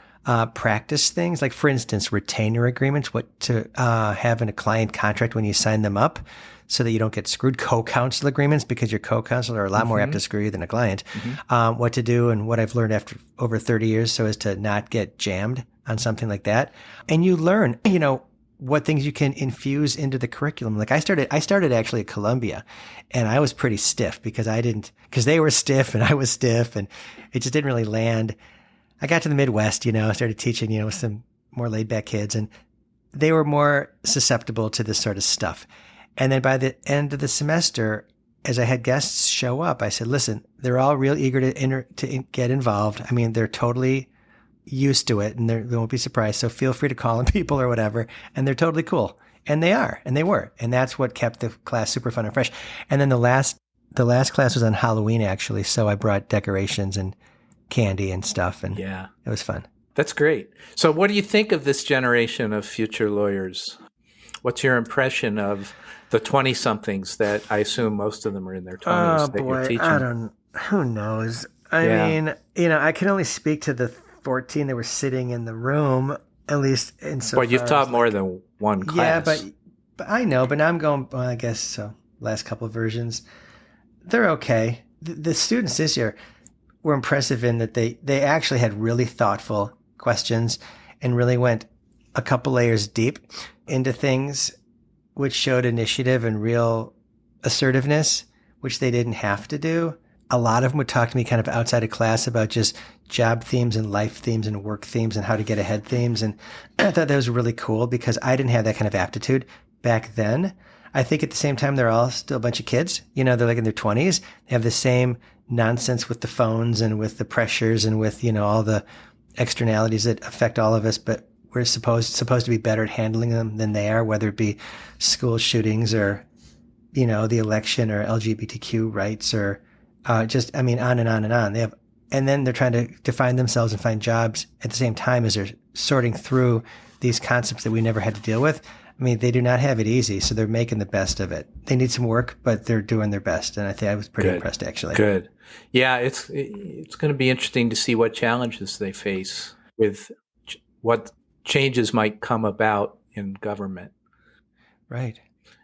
practice things, like for instance, retainer agreements, what to have in a client contract when you sign them up so that you don't get screwed. Co-counsel agreements, because your co-counsel are a lot more apt to screw you than a client. What to do and what I've learned after over 30 years so as to not get jammed on something like that. And you learn, what things you can infuse into the curriculum. Like I started actually at Columbia and I was pretty stiff because they were stiff and I was stiff and it just didn't really land. I got to the Midwest, I started teaching, with some more laid back kids and they were more susceptible to this sort of stuff. And then by the end of the semester, as I had guests show up, I said, listen, they're all real eager to get involved. I mean, they're totally used to it and they won't be surprised. So feel free to call them people or whatever. And they're totally cool. And they are, and they were. And that's what kept the class super fun and fresh. And then the last class was on Halloween, actually. So I brought decorations and candy and stuff. And it was fun. That's great. So what do you think of this generation of future lawyers? What's your impression of the 20-somethings that I assume most of them are in their 20s that you're teaching? Who knows? I mean, I can only speak to the 14 that were sitting in the room, at least in so. But you've taught more than one class. Yeah, but I know. But now I'm going. Well, I guess so. Last couple of versions, they're okay. The students this year were impressive in that they actually had really thoughtful questions and really went a couple layers deep into things, which showed initiative and real assertiveness, which they didn't have to do. A lot of them would talk to me kind of outside of class about just job themes and life themes and work themes and how to get ahead themes. And I thought that was really cool because I didn't have that kind of aptitude back then. I think at the same time, they're all still a bunch of kids. They're like in their 20s. They have the same nonsense with the phones and with the pressures and with, all the externalities that affect all of us. But we're supposed to be better at handling them than they are, whether it be school shootings or, the election or LGBTQ rights or on and on and on. And then they're trying to define themselves and find jobs at the same time as they're sorting through these concepts that we never had to deal with. I mean, they do not have it easy, so they're making the best of it. They need some work, but they're doing their best. And I think I was pretty impressed, actually. Good. Yeah, it's going to be interesting to see what challenges they face with what changes might come about in government. Right.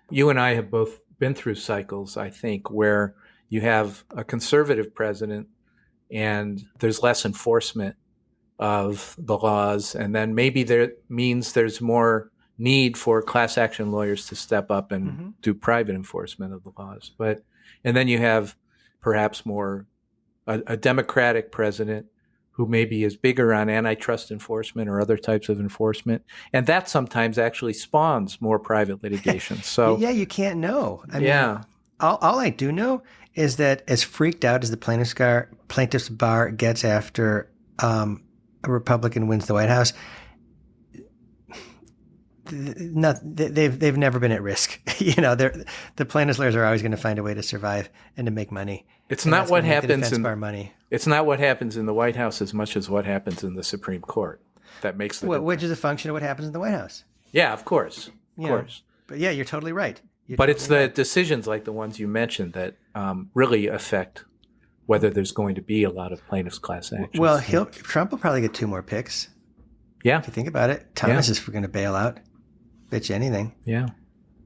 You and I have both been through cycles, I think, where you have a conservative president and there's less enforcement of the laws. And then maybe there's more need for class action lawyers to step up and do private enforcement of the laws. And then you have perhaps more a Democratic president who maybe is bigger on antitrust enforcement or other types of enforcement. And that sometimes actually spawns more private litigation. So yeah, you can't know. I mean, all I do know is that as freaked out as the plaintiff's bar gets after a Republican wins the White House, they've never been at risk. The plaintiff's lawyers are always going to find a way to survive and to make money. It's not what happens in money. It's not what happens in the White House as much as what happens in the Supreme Court that makes the difference. Which is a function of what happens in the White House. Yeah, of course. Of course. But yeah, you're totally right. But it's the decisions like the ones you mentioned that really affect whether there's going to be a lot of plaintiffs' class actions. Well, Trump will probably get 2 more picks. Yeah. If you think about it. Thomas is going to bail out. Bet you anything. Yeah.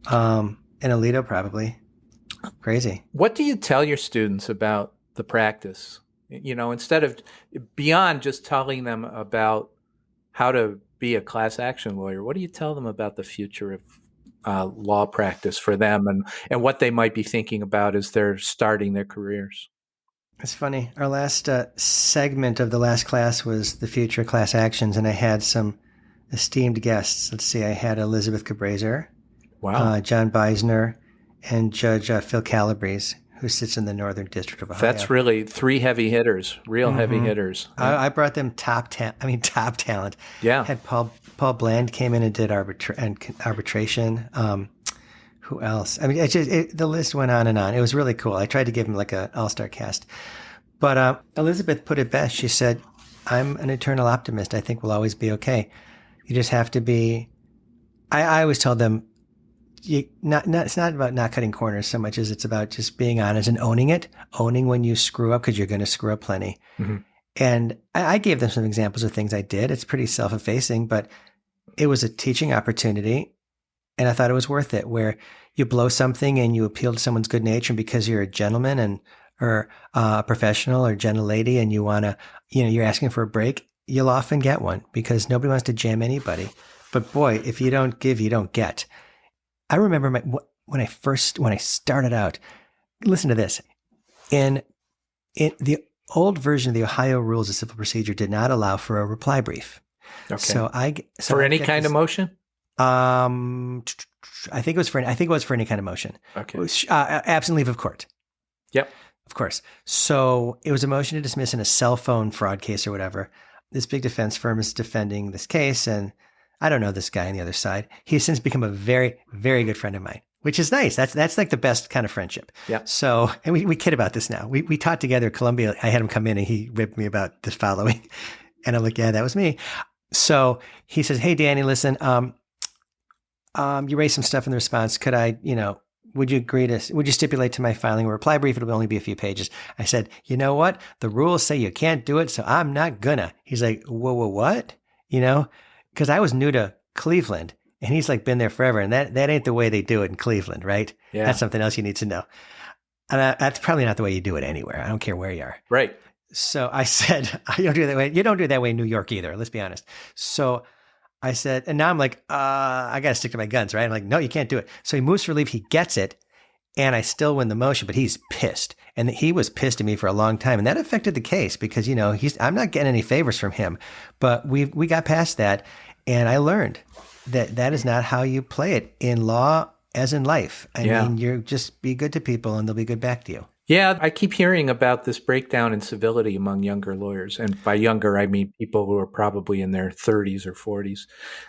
And Alito probably. Crazy. What do you tell your students about the practice? Instead of beyond just telling them about how to be a class action lawyer, what do you tell them about the future of law practice for them and what they might be thinking about as they're starting their careers? It's funny. Our last segment of the last class was the future of class actions, and I had some esteemed guests. Let's see. I had Elizabeth Cabraser, Wow. John Beisner, and Judge Phil Calabrese, who sits in the Northern District of Ohio. That's really 3 heavy hitters, real heavy hitters. Yeah. I brought them top talent. Yeah. Had Paul Bland came in and did arbitration. Who else? I mean, the list went on and on. It was really cool. I tried to give him like an all-star cast. But Elizabeth put it best. She said, I'm an eternal optimist. I think we'll always be okay. You just have to be. I always tell them, it's not about not cutting corners so much as it's about just being honest and owning when you screw up, because you're going to screw up plenty. Mm-hmm. And I gave them some examples of things I did. It's pretty self-effacing, but it was a teaching opportunity. And I thought it was worth it, where you blow something and you appeal to someone's good nature, and because you're a gentleman or a professional or gentle lady, and you want to, you're asking for a break, you'll often get one, because nobody wants to jam anybody. But boy, if you don't give, you don't get. I remember when I started out, listen to this. In the old version of the Ohio Rules of Civil Procedure did not allow for a reply brief. Okay. For any kind of motion? I think it was for any kind of motion. Okay. Absent leave of court. Yep. Of course. So it was a motion to dismiss in a cell phone fraud case or whatever. This big defense firm is defending this case, and I don't know this guy on the other side. He's since become a very, very good friend of mine, which is nice. That's like the best kind of friendship. Yeah. So, and we kid about this now. We taught together at Columbia. I had him come in and he ripped me about this following. And I'm like, yeah, that was me. So he says, hey, Danny, listen, you raised some stuff in the response. Could I, would you stipulate to my filing a reply brief? It'll only be a few pages. I said, you know what? The rules say you can't do it, so I'm not gonna. He's like, whoa, what? Because I was new to Cleveland, and he's like been there forever, and that ain't the way they do it in Cleveland, right? Yeah. That's something else you need to know. And that's probably not the way you do it anywhere. I don't care where you are. Right. So I said, you don't do it that way. You don't do it that way in New York either. Let's be honest. So I said, and now I'm like, I got to stick to my guns, right? I'm like, no, you can't do it. So he moves for leave. He gets it. And I still win the motion, but he's pissed. And he was pissed at me for a long time. And that affected the case because, I'm not getting any favors from him. But we got past that. And I learned that is not how you play it in law as in life. I mean, you just be good to people and they'll be good back to you. Yeah, I keep hearing about this breakdown in civility among younger lawyers. And by younger, I mean people who are probably in their 30s or 40s.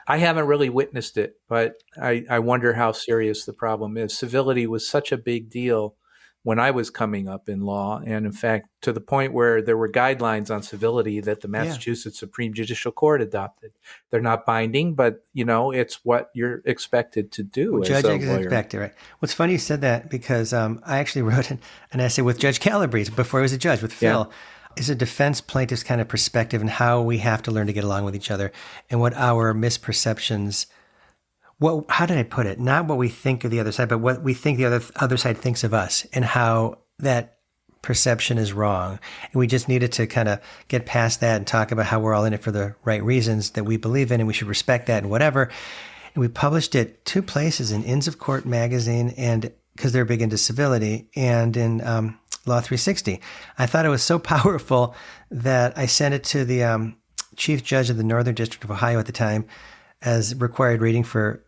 I haven't really witnessed it, but I wonder how serious the problem is. Civility was such a big deal when I was coming up in law. And in fact, to the point where there were guidelines on civility that the Massachusetts Supreme Judicial Court adopted. They're not binding, but it's what you're expected to do as a lawyer. Expected, right? What's funny you said that because I actually wrote an essay with Judge Calabrese before he was a judge with Phil. Is a defense plaintiff's kind of perspective and how we have to learn to get along with each other and what our misperceptions. How did I put it? Not what we think of the other side, but what we think the other side thinks of us and how that perception is wrong. And we just needed to kind of get past that and talk about how we're all in it for the right reasons that we believe in and we should respect that and whatever. And we published it 2 places, in Inns of Court magazine, and because they're big into civility, and in Law 360. I thought it was so powerful that I sent it to the chief judge of the Northern District of Ohio at the time as required reading for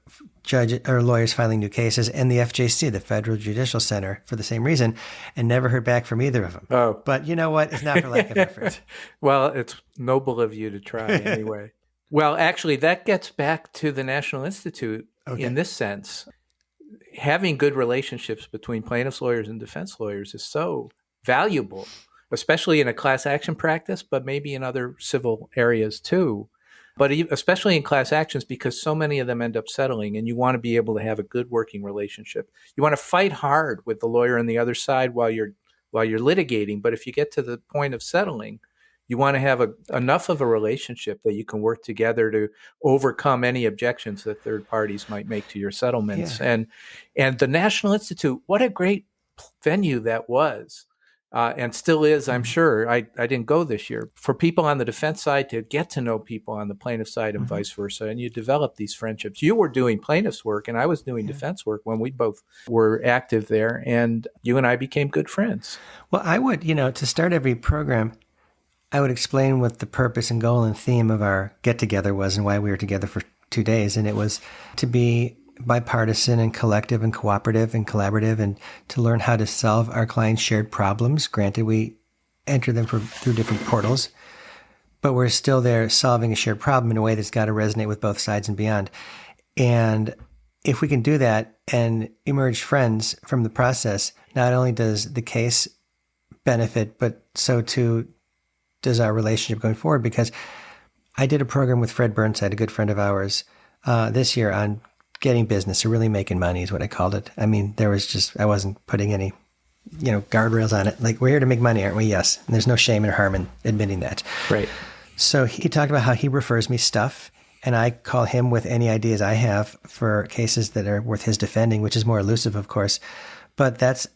lawyers filing new cases, and the FJC, the Federal Judicial Center, for the same reason, and never heard back from either of them. Oh. But you know what? It's not for lack of effort. Well, it's noble of you to try anyway. Well, actually, that gets back to the National Institute in this sense. Having good relationships between plaintiffs' lawyers and defense lawyers is so valuable, especially in a class action practice, but maybe in other civil areas too. But especially in class actions, because so many of them end up settling, and you want to be able to have a good working relationship. You want to fight hard with the lawyer on the other side while you're litigating. But if you get to the point of settling, you want to have enough of a relationship that you can work together to overcome any objections that third parties might make to your settlements. Yeah. And the National Institute, what a great venue that was. And still is, I'm sure. I didn't go this year. For people on the defense side to get to know people on the plaintiff side and vice versa, and you develop these friendships. You were doing plaintiff's work, and I was doing defense work when we both were active there, and you and I became good friends. Well, I would, to start every program, I would explain what the purpose and goal and theme of our get-together was and why we were together for 2 days, and it was to be bipartisan and collective and cooperative and collaborative, and to learn how to solve our clients' shared problems. Granted, we enter them through different portals, but we're still there solving a shared problem in a way that's got to resonate with both sides and beyond. And if we can do that and emerge friends from the process, not only does the case benefit, but so too does our relationship going forward. Because I did a program with Fred Burnside, a good friend of ours, this year on getting business or really making money is what I called it. I mean, I wasn't putting any, guardrails on it. Like, we're here to make money, aren't we? Yes. And there's no shame or harm in admitting that. Right. So he talked about how he refers me stuff, and I call him with any ideas I have for cases that are worth his defending, which is more elusive, of course. But that's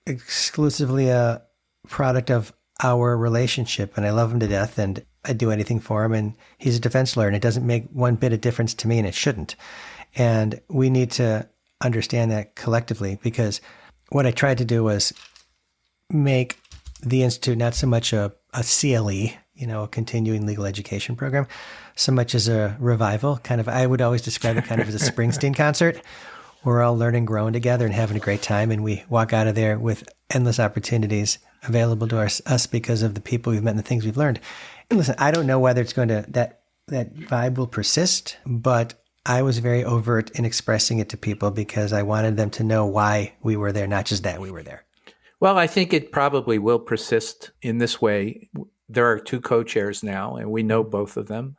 exclusively a product of our relationship, and I love him to death, and I'd do anything for him, and he's a defense lawyer, and it doesn't make one bit of difference to me, and it shouldn't. And we need to understand that collectively, because what I tried to do was make the Institute not so much a CLE, a continuing legal education program, so much as a revival. I would always describe it kind of as a Springsteen concert. We're all learning, growing together, and having a great time, and we walk out of there with endless opportunities available to us because of the people we've met and the things we've learned. And listen, I don't know whether it's going to that vibe will persist, but I was very overt in expressing it to people because I wanted them to know why we were there, not just that we were there. Well, I think it probably will persist in this way. There are two co-chairs now, and we know both of them,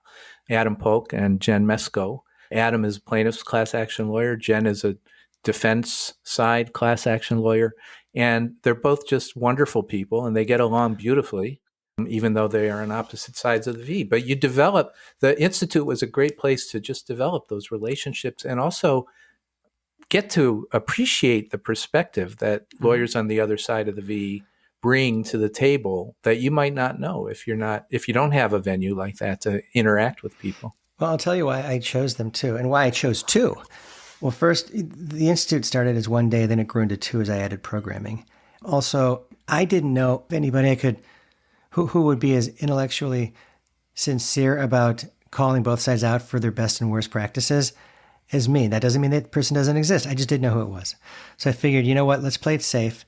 Adam Polk and Jen Mesko. Adam is a plaintiff's class action lawyer. Jen is a defense side class action lawyer. And they're both just wonderful people, and they get along beautifully, even though they are on opposite sides of the V. But the Institute was a great place to just develop those relationships and also get to appreciate the perspective that lawyers on the other side of the V bring to the table that you might not know if you don't have a venue like that to interact with people. Well, I'll tell you why I chose them too, and why I chose two. Well, first, the Institute started as one day, then it grew into two as I added programming. Also, I didn't know if anybody who would be as intellectually sincere about calling both sides out for their best and worst practices as me. That doesn't mean that person doesn't exist. I just didn't know who it was. So I figured, you know what, let's play it safe.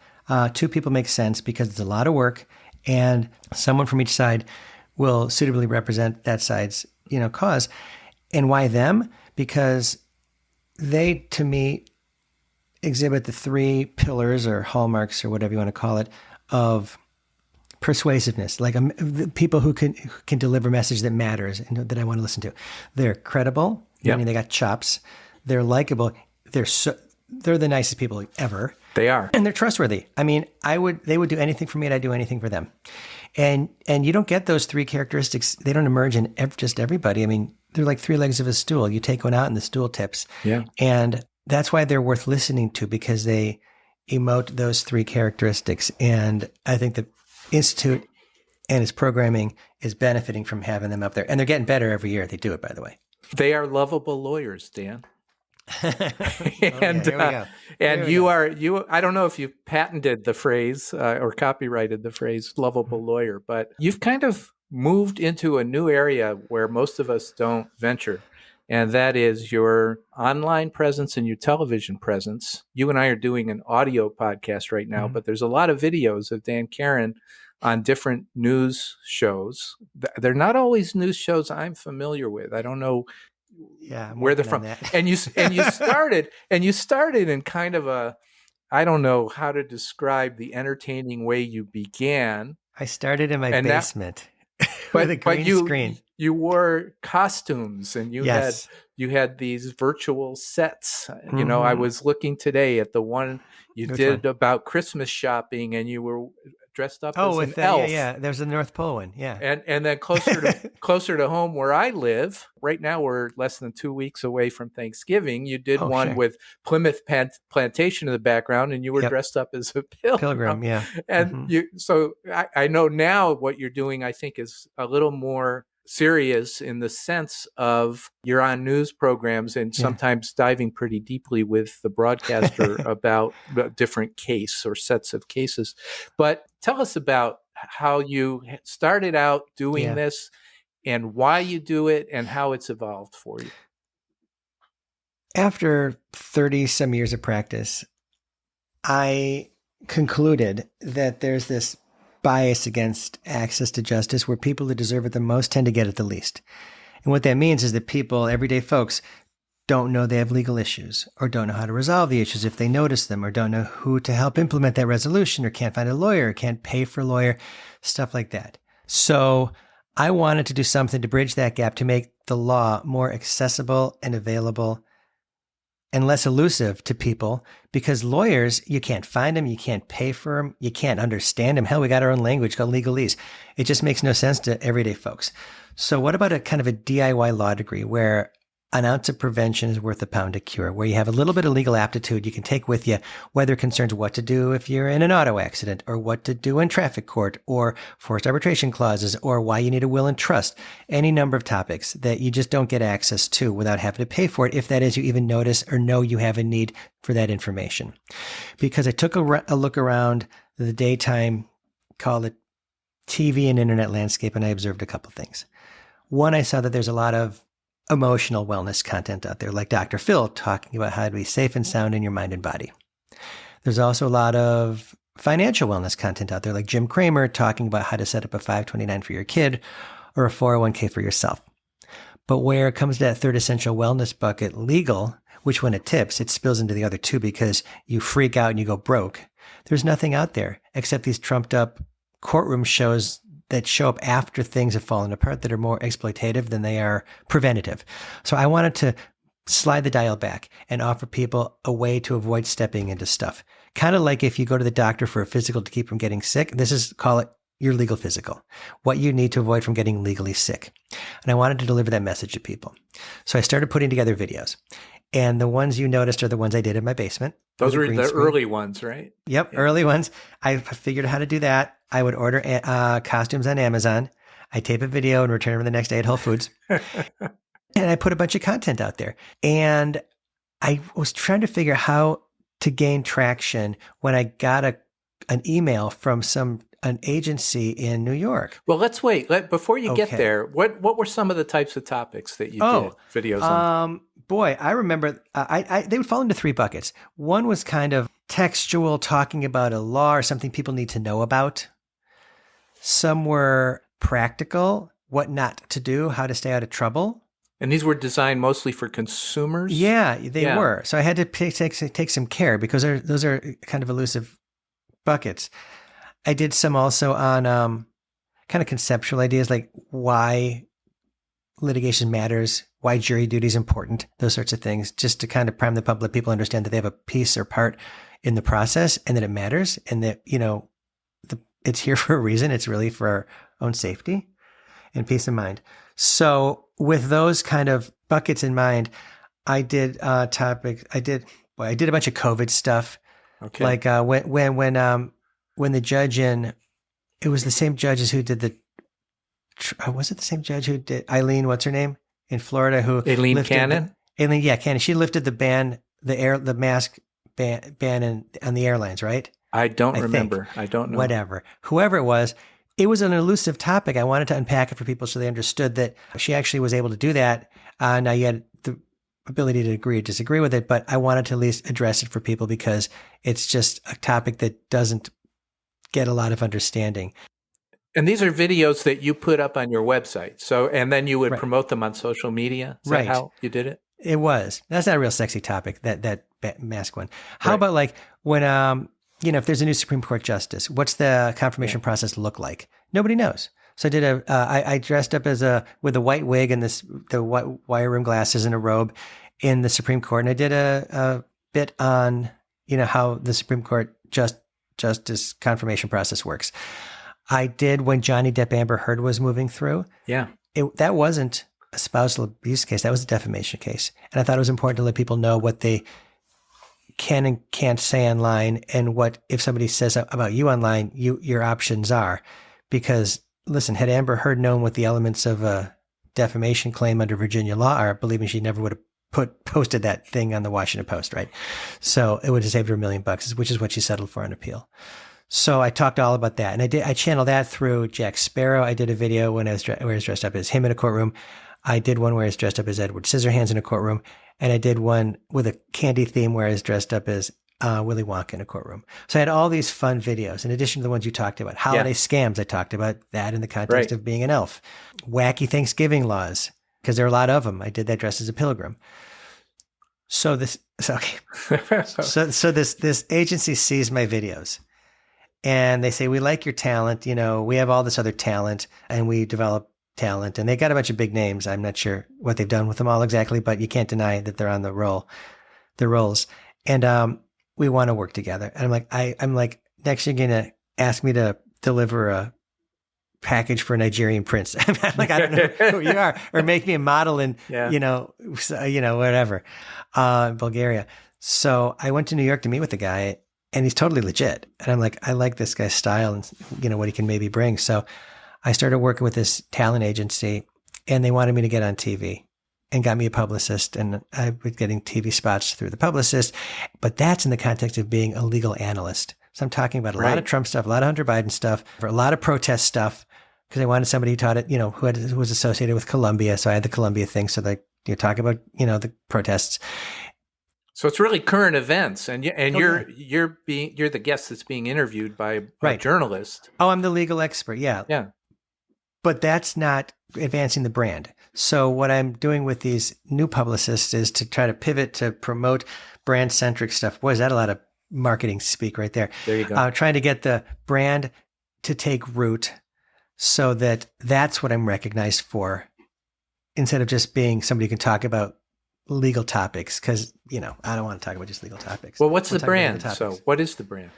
Two people make sense because it's a lot of work, and someone from each side will suitably represent that side's cause. And why them? Because they, to me, exhibit the three pillars or hallmarks or whatever you want to call it of persuasiveness, like people who can deliver a message that matters and that I want to listen to. They're credible, meaning they got chops. They're likable. They're the nicest people ever. They are. And they're trustworthy. I mean, they would do anything for me and I'd do anything for them. And you don't get those three characteristics. They don't emerge in just everybody. I mean, they're like three legs of a stool. You take one out and the stool tips. Yeah. And that's why they're worth listening to, because they emote those three characteristics. And I think the Institute and its programming is benefiting from having them up there. And they're getting better every year. They do it, by the way. They are lovable lawyers, Dan. And I don't know if you patented the phrase or copyrighted the phrase lovable lawyer, but you've kind of moved into a new area where most of us don't venture. And that is your online presence and your television presence. You and I are doing an audio podcast right now, but there's a lot of videos of Dan Karon on different news shows. They're not always news shows I'm familiar with. I don't know where they're from. And you started in kind of I don't know how to describe the entertaining way you began. I started in my basement with a green screen. You wore costumes and you had these virtual sets. Mm-hmm. I was looking today at the one you did about Christmas shopping, and you were dressed up as an elf. Yeah. There's the North Pole one. Yeah. And then closer to home where I live, right now we're less than 2 weeks away from Thanksgiving. You did one with Plymouth Plantation in the background, and you were dressed up as a pilgrim. Yeah. And so I know now what you're doing, I think, is a little more serious in the sense of you're on news programs and sometimes diving pretty deeply with the broadcaster about a different case or sets of cases. But tell us about how you started out doing this and why you do it and how it's evolved for you. After 30 some years of practice, I concluded that there's this bias against access to justice where people who deserve it the most tend to get it the least. And what that means is that people, everyday folks, don't know they have legal issues or don't know how to resolve the issues if they notice them or don't know who to help implement that resolution or can't find a lawyer or can't pay for a lawyer, stuff like that. So I wanted to do something to bridge that gap to make the law more accessible and available and less elusive to people, because lawyers, you can't find them, you can't pay for them, you can't understand them. Hell, we got our own language called legalese. It just makes no sense to everyday folks. So what about a kind of a DIY law degree where an ounce of prevention is worth a pound of cure, where you have a little bit of legal aptitude you can take with you, whether it concerns what to do if you're in an auto accident or what to do in traffic court or forced arbitration clauses or why you need a will and trust, any number of topics that you just don't get access to without having to pay for it, if that is you even notice or know you have a need for that information. Because I took a look around the daytime, call it TV and internet landscape, and I observed a couple things. One, I saw that there's a lot of emotional wellness content out there, like Dr. Phil talking about how to be safe and sound in your mind and body. There's also a lot of financial wellness content out there, like Jim Cramer talking about how to set up a 529 for your kid or a 401k for yourself. But where it comes to that third essential wellness bucket, legal, which when it tips, it spills into the other two because you freak out and you go broke. There's nothing out there except these trumped up courtroom shows that show up after things have fallen apart that are more exploitative than they are preventative. So I wanted to slide the dial back and offer people a way to avoid stepping into stuff. Kind of like if you go to the doctor for a physical to keep from getting sick, this is, call it your legal physical, what you need to avoid from getting legally sick. And I wanted to deliver that message to people. So I started putting together videos. And the ones you noticed are the ones I did in my basement. Those were the early ones, right? Yep, yeah. Early ones. I figured out how to do that. I would order costumes on Amazon. I tape a video and return them the next day at Whole Foods. And I put a bunch of content out there. And I was trying to figure out how to gain traction when I got an email from an agency in New York. Well, let's wait. Before you get there, what were some of the types of topics that you did videos on? Boy, I remember they would fall into three buckets. One was kind of textual, talking about a law or something people need to know about. Some were practical, what not to do, how to stay out of trouble. And these were designed mostly for consumers? Yeah, they were. So I had to take some care because those are kind of elusive buckets. I did some also on kind of conceptual ideas like why litigation matters, why jury duty is important, those sorts of things, just to kind of prime the public, let people understand that they have a piece or part in the process and that it matters and that, it's here for a reason. It's really for our own safety and peace of mind. So with those kind of buckets in mind, I did topics. I did a bunch of COVID stuff. Okay. Like when the judge it was the same judges who did was it the same judge who did Eileen? What's her name in Florida? Who Aileen Cannon? Cannon. She lifted the mask ban on the airlines, right? I don't remember. I don't know. Whatever. Whoever it was an elusive topic. I wanted to unpack it for people so they understood that she actually was able to do that. Now you had the ability to agree or disagree with it, but I wanted to at least address it for people because it's just a topic that doesn't get a lot of understanding. And these are videos that you put up on your website. So, and then you would promote them on social media. Is that how you did it? It was. That's not a real sexy topic, that mask one. How about like when, if there's a new Supreme Court justice, what's the confirmation process look like? Nobody knows. So I did I dressed up with a white wig and the white wire rim glasses and a robe in the Supreme Court. And I did a bit on, how the Supreme Court justice confirmation process works. I did when Johnny Depp Amber Heard was moving through. Yeah. That wasn't a spousal abuse case. That was a defamation case. And I thought it was important to let people know what they can and can't say online and what, if somebody says about you online, your options are. Because listen, had Amber Heard known what the elements of a defamation claim under Virginia law are, believe me, she never would have posted that thing on the Washington Post, right? So it would have saved her $1 million, which is what she settled for on appeal. So I talked all about that. And I channeled that through Jack Sparrow. I did a video where I was dressed up as him in a courtroom. I did one where I was dressed up as Edward Scissorhands in a courtroom. And I did one with a candy theme where I was dressed up as Willy Wonka in a courtroom. So I had all these fun videos in addition to the ones you talked about. Holiday scams, I talked about that in the context of being an elf. Wacky Thanksgiving laws, because there are a lot of them. I did that dressed as a pilgrim. So this agency sees my videos and they say, we like your talent. You know, we have all this other talent and we develop talent, and they got a bunch of big names. I'm not sure what they've done with them all exactly, but you can't deny that they're on the roles. And we want to work together. And I'm like, next you're gonna ask me to deliver a package for a Nigerian prince. I'm like, I don't know who you are, or make me a model in whatever, Bulgaria. So I went to New York to meet with the guy, and he's totally legit. And I'm like, I like this guy's style and what he can maybe bring. So I started working with this talent agency, and they wanted me to get on TV and got me a publicist. And I was getting TV spots through the publicist, but that's in the context of being a legal analyst. So I'm talking about a lot of Trump stuff, a lot of Hunter Biden stuff, a lot of protest stuff, because I wanted somebody who taught it, who was associated with Columbia. So I had the Columbia thing. So you talk about, the protests. So it's really current events, and you're the guest that's being interviewed by a journalist. Oh, I'm the legal expert. Yeah. Yeah. But that's not advancing the brand. So what I'm doing with these new publicists is to try to pivot to promote brand-centric stuff. Boy, is that a lot of marketing speak right there. There you go. Trying to get the brand to take root so that that's what I'm recognized for, instead of just being somebody who can talk about legal topics. Because, I don't want to talk about just legal topics. Well, what's the brand? So what is the brand?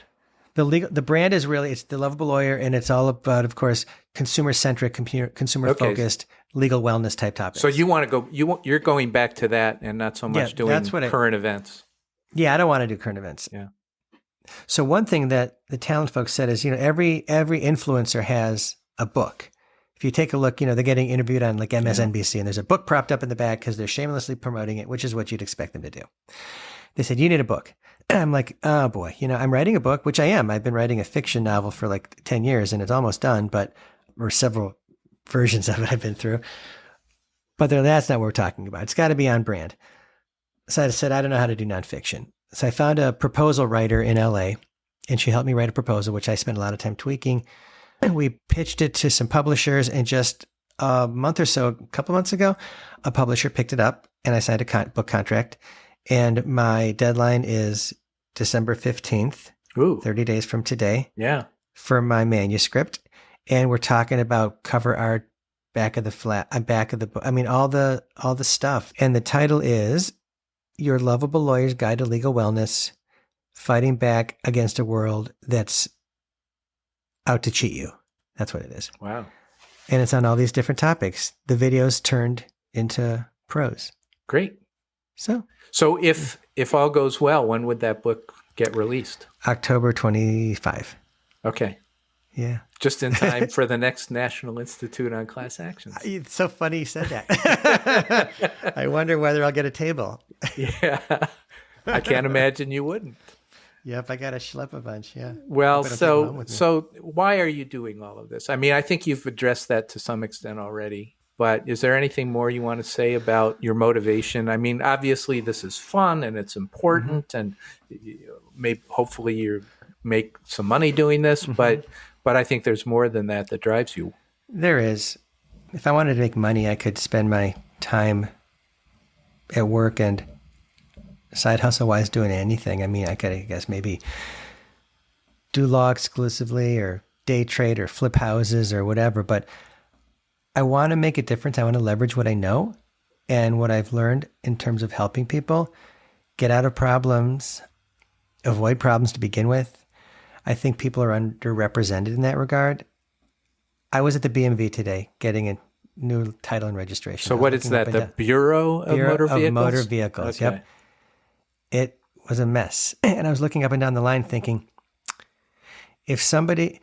The brand is really, it's the Lovable Lawyer, and it's all about, of course, consumer-centric, consumer-focused, legal wellness type topics. So you want to go, you're going back to that and not so much doing current events. Yeah, I don't want to do current events. Yeah. So one thing that the talent folks said is, every influencer has a book. If you take a look, they're getting interviewed on like MSNBC, and there's a book propped up in the back because they're shamelessly promoting it, which is what you'd expect them to do. They said, you need a book. And I'm like, oh boy, I'm writing a book, which I am. I've been writing a fiction novel for like 10 years and it's almost done, or several versions of it I've been through. But that's not what we're talking about. It's got to be on brand. So I said, I don't know how to do nonfiction. So I found a proposal writer in LA, and she helped me write a proposal, which I spent a lot of time tweaking. And we pitched it to some publishers, and just a couple months ago, a publisher picked it up and I signed a book contract. And my deadline is December 15th, 30 days from today. Yeah. For my manuscript. And we're talking about cover art, back of the book. I mean, all the stuff. And the title is Your Lovable Lawyer's Guide to Legal Wellness, Fighting Back Against a World That's Out to Cheat You. That's what it is. Wow. And it's on all these different topics. The videos turned into prose. Great. So if all goes well, when would that book get released? October 25. Okay. Yeah. Just in time for the next National Institute on Class Actions. It's so funny you said that. I wonder whether I'll get a table. Yeah. I can't imagine you wouldn't. Yep, I got to schlep a bunch, yeah. Well, so why are you doing all of this? I mean, I think you've addressed that to some extent already. But is there anything more you want to say about your motivation? I mean, obviously this is fun and it's important, and hopefully you make some money doing this, but I think there's more than that drives you. There is. If I wanted to make money, I could spend my time at work and side hustle-wise doing anything. I mean, I could, I guess, maybe do law exclusively or day trade or flip houses or whatever, but I want to make a difference. I want to leverage what I know and what I've learned in terms of helping people get out of problems, avoid problems to begin with. I think people are underrepresented in that regard. I was at the BMV today getting a new title and registration. So what is that? The Bureau of Motor Vehicles? Of Motor Vehicles, okay. Yep. It was a mess. And I was looking up and down the line thinking, if somebody's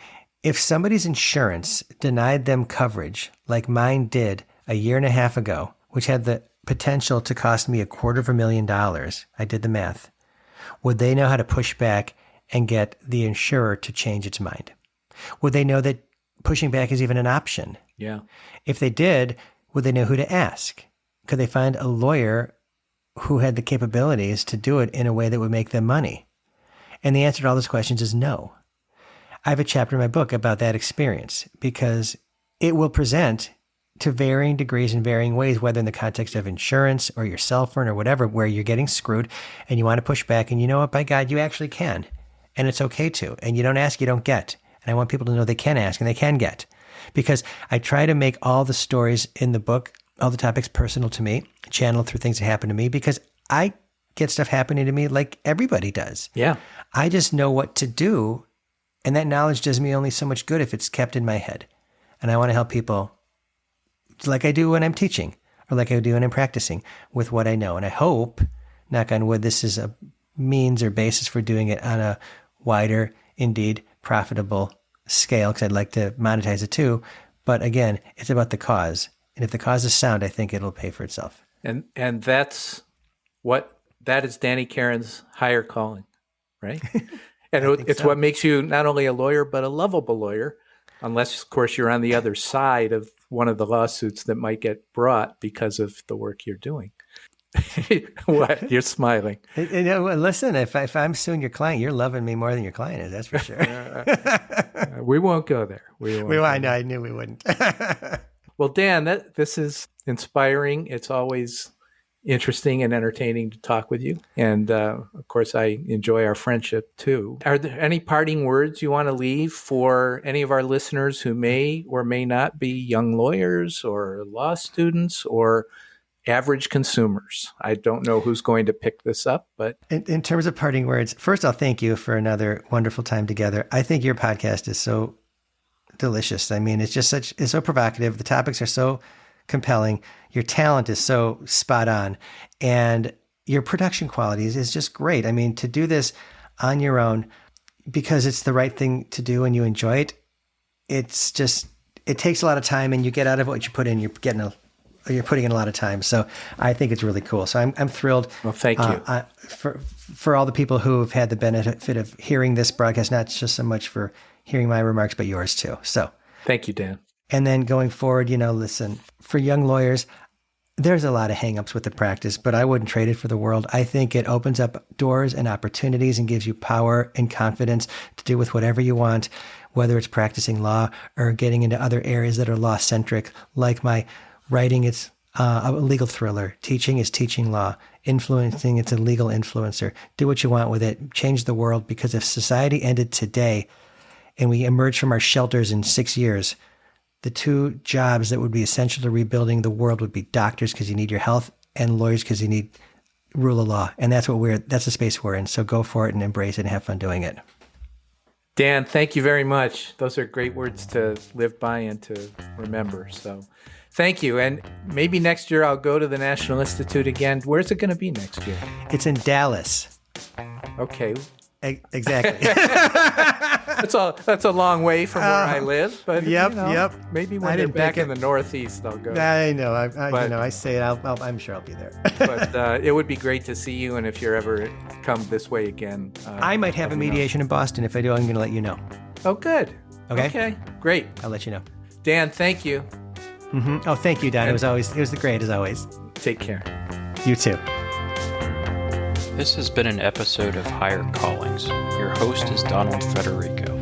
insurance denied them coverage like mine did a year and a half ago, which had the potential to cost me $250,000, I did the math, would they know how to push back and get the insurer to change its mind? Would they know that pushing back is even an option? Yeah. If they did, Would they know who to ask? Could they find a lawyer who had the capabilities to do it in a way that would make them money? And the answer to all those questions is no. I have a chapter in my book about that experience because it will present to varying degrees in varying ways, whether in the context of insurance or your cell phone or whatever, where you're getting screwed and you want to push back. And you know what? By God, you actually can. And it's okay to. And you don't ask, you don't get. And I want people to know they can ask and they can get. Because I try to make all the stories in the book, all the topics personal to me, channeled through things that happen to me, because I get stuff happening to me like everybody does. Yeah. I just know what to do. And that knowledge does me only so much good if it's kept in my head. And I want to help people like I do when I'm teaching or like I do when I'm practicing with what I know. And I hope, knock on wood, this is a means or basis for doing it on a wider, indeed profitable scale, because I'd like to monetize it too. But again, it's about the cause. And if the cause is sound, I think it'll pay for itself. And that is Danny Karon's higher calling, right? And it's what makes you not only a lawyer, but a lovable lawyer, unless, of course, you're on the other side of one of the lawsuits that might get brought because of the work you're doing. What? You're smiling. Listen, if I'm suing your client, you're loving me more than your client is. That's for sure. We won't go there. I knew we wouldn't. Well, Dan, this is inspiring. It's always interesting and entertaining to talk with you. And of course, I enjoy our friendship too. Are there any parting words you want to leave for any of our listeners who may or may not be young lawyers or law students or average consumers? I don't know who's going to pick this up, but in terms of parting words, first I'll thank you for another wonderful time together. I think your podcast is so delicious. I mean, it's so provocative. The topics are so compelling. Your talent is so spot on, and your production qualities is just great. I mean, to do this on your own because it's the right thing to do and you enjoy it, it takes a lot of time, and you get out of what you put in. You're putting in a lot of time. So I think it's really cool. So I'm thrilled. Well, thank you for all the people who have had the benefit of hearing this broadcast, not just so much for hearing my remarks, but yours too. So thank you, Dan. And then going forward, listen, for young lawyers, there's a lot of hangups with the practice, but I wouldn't trade it for the world. I think it opens up doors and opportunities and gives you power and confidence to do with whatever you want, whether it's practicing law or getting into other areas that are law-centric, like my writing, it's a legal thriller. Teaching is teaching law. Influencing, it's a legal influencer. Do what you want with it. Change the world, because if society ended today and we emerged from our shelters in 6 years, the two jobs that would be essential to rebuilding the world would be doctors, because you need your health, and lawyers, because you need rule of law. And that's the space we're in. So go for it and embrace it and have fun doing it. Dan, thank you very much. Those are great words to live by and to remember. So thank you. And maybe next year I'll go to the National Institute again. Where's it going to be next year? It's in Dallas. Okay. Exactly. That's a long way from where I live, but yep. Maybe when they're back in the Northeast, I'll go. I know. I say it. I'm sure I'll be there. But it would be great to see you, and if you're ever come this way again, I might have a mediation in Boston. If I do, I'm going to let you know. Oh, good. Okay, great. I'll let you know. Dan, thank you. Mm-hmm. Oh, thank you, Don. It was great as always. Take care. You too. This has been an episode of Higher Callings. Your host is Donald Federico.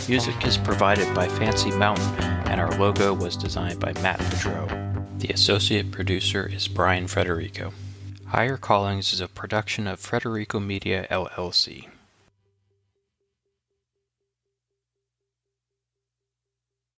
Music is provided by Fancy Mountain, and our logo was designed by Matt Pedro. The associate producer is Brian Federico. Higher Callings is a production of Federico Media, LLC.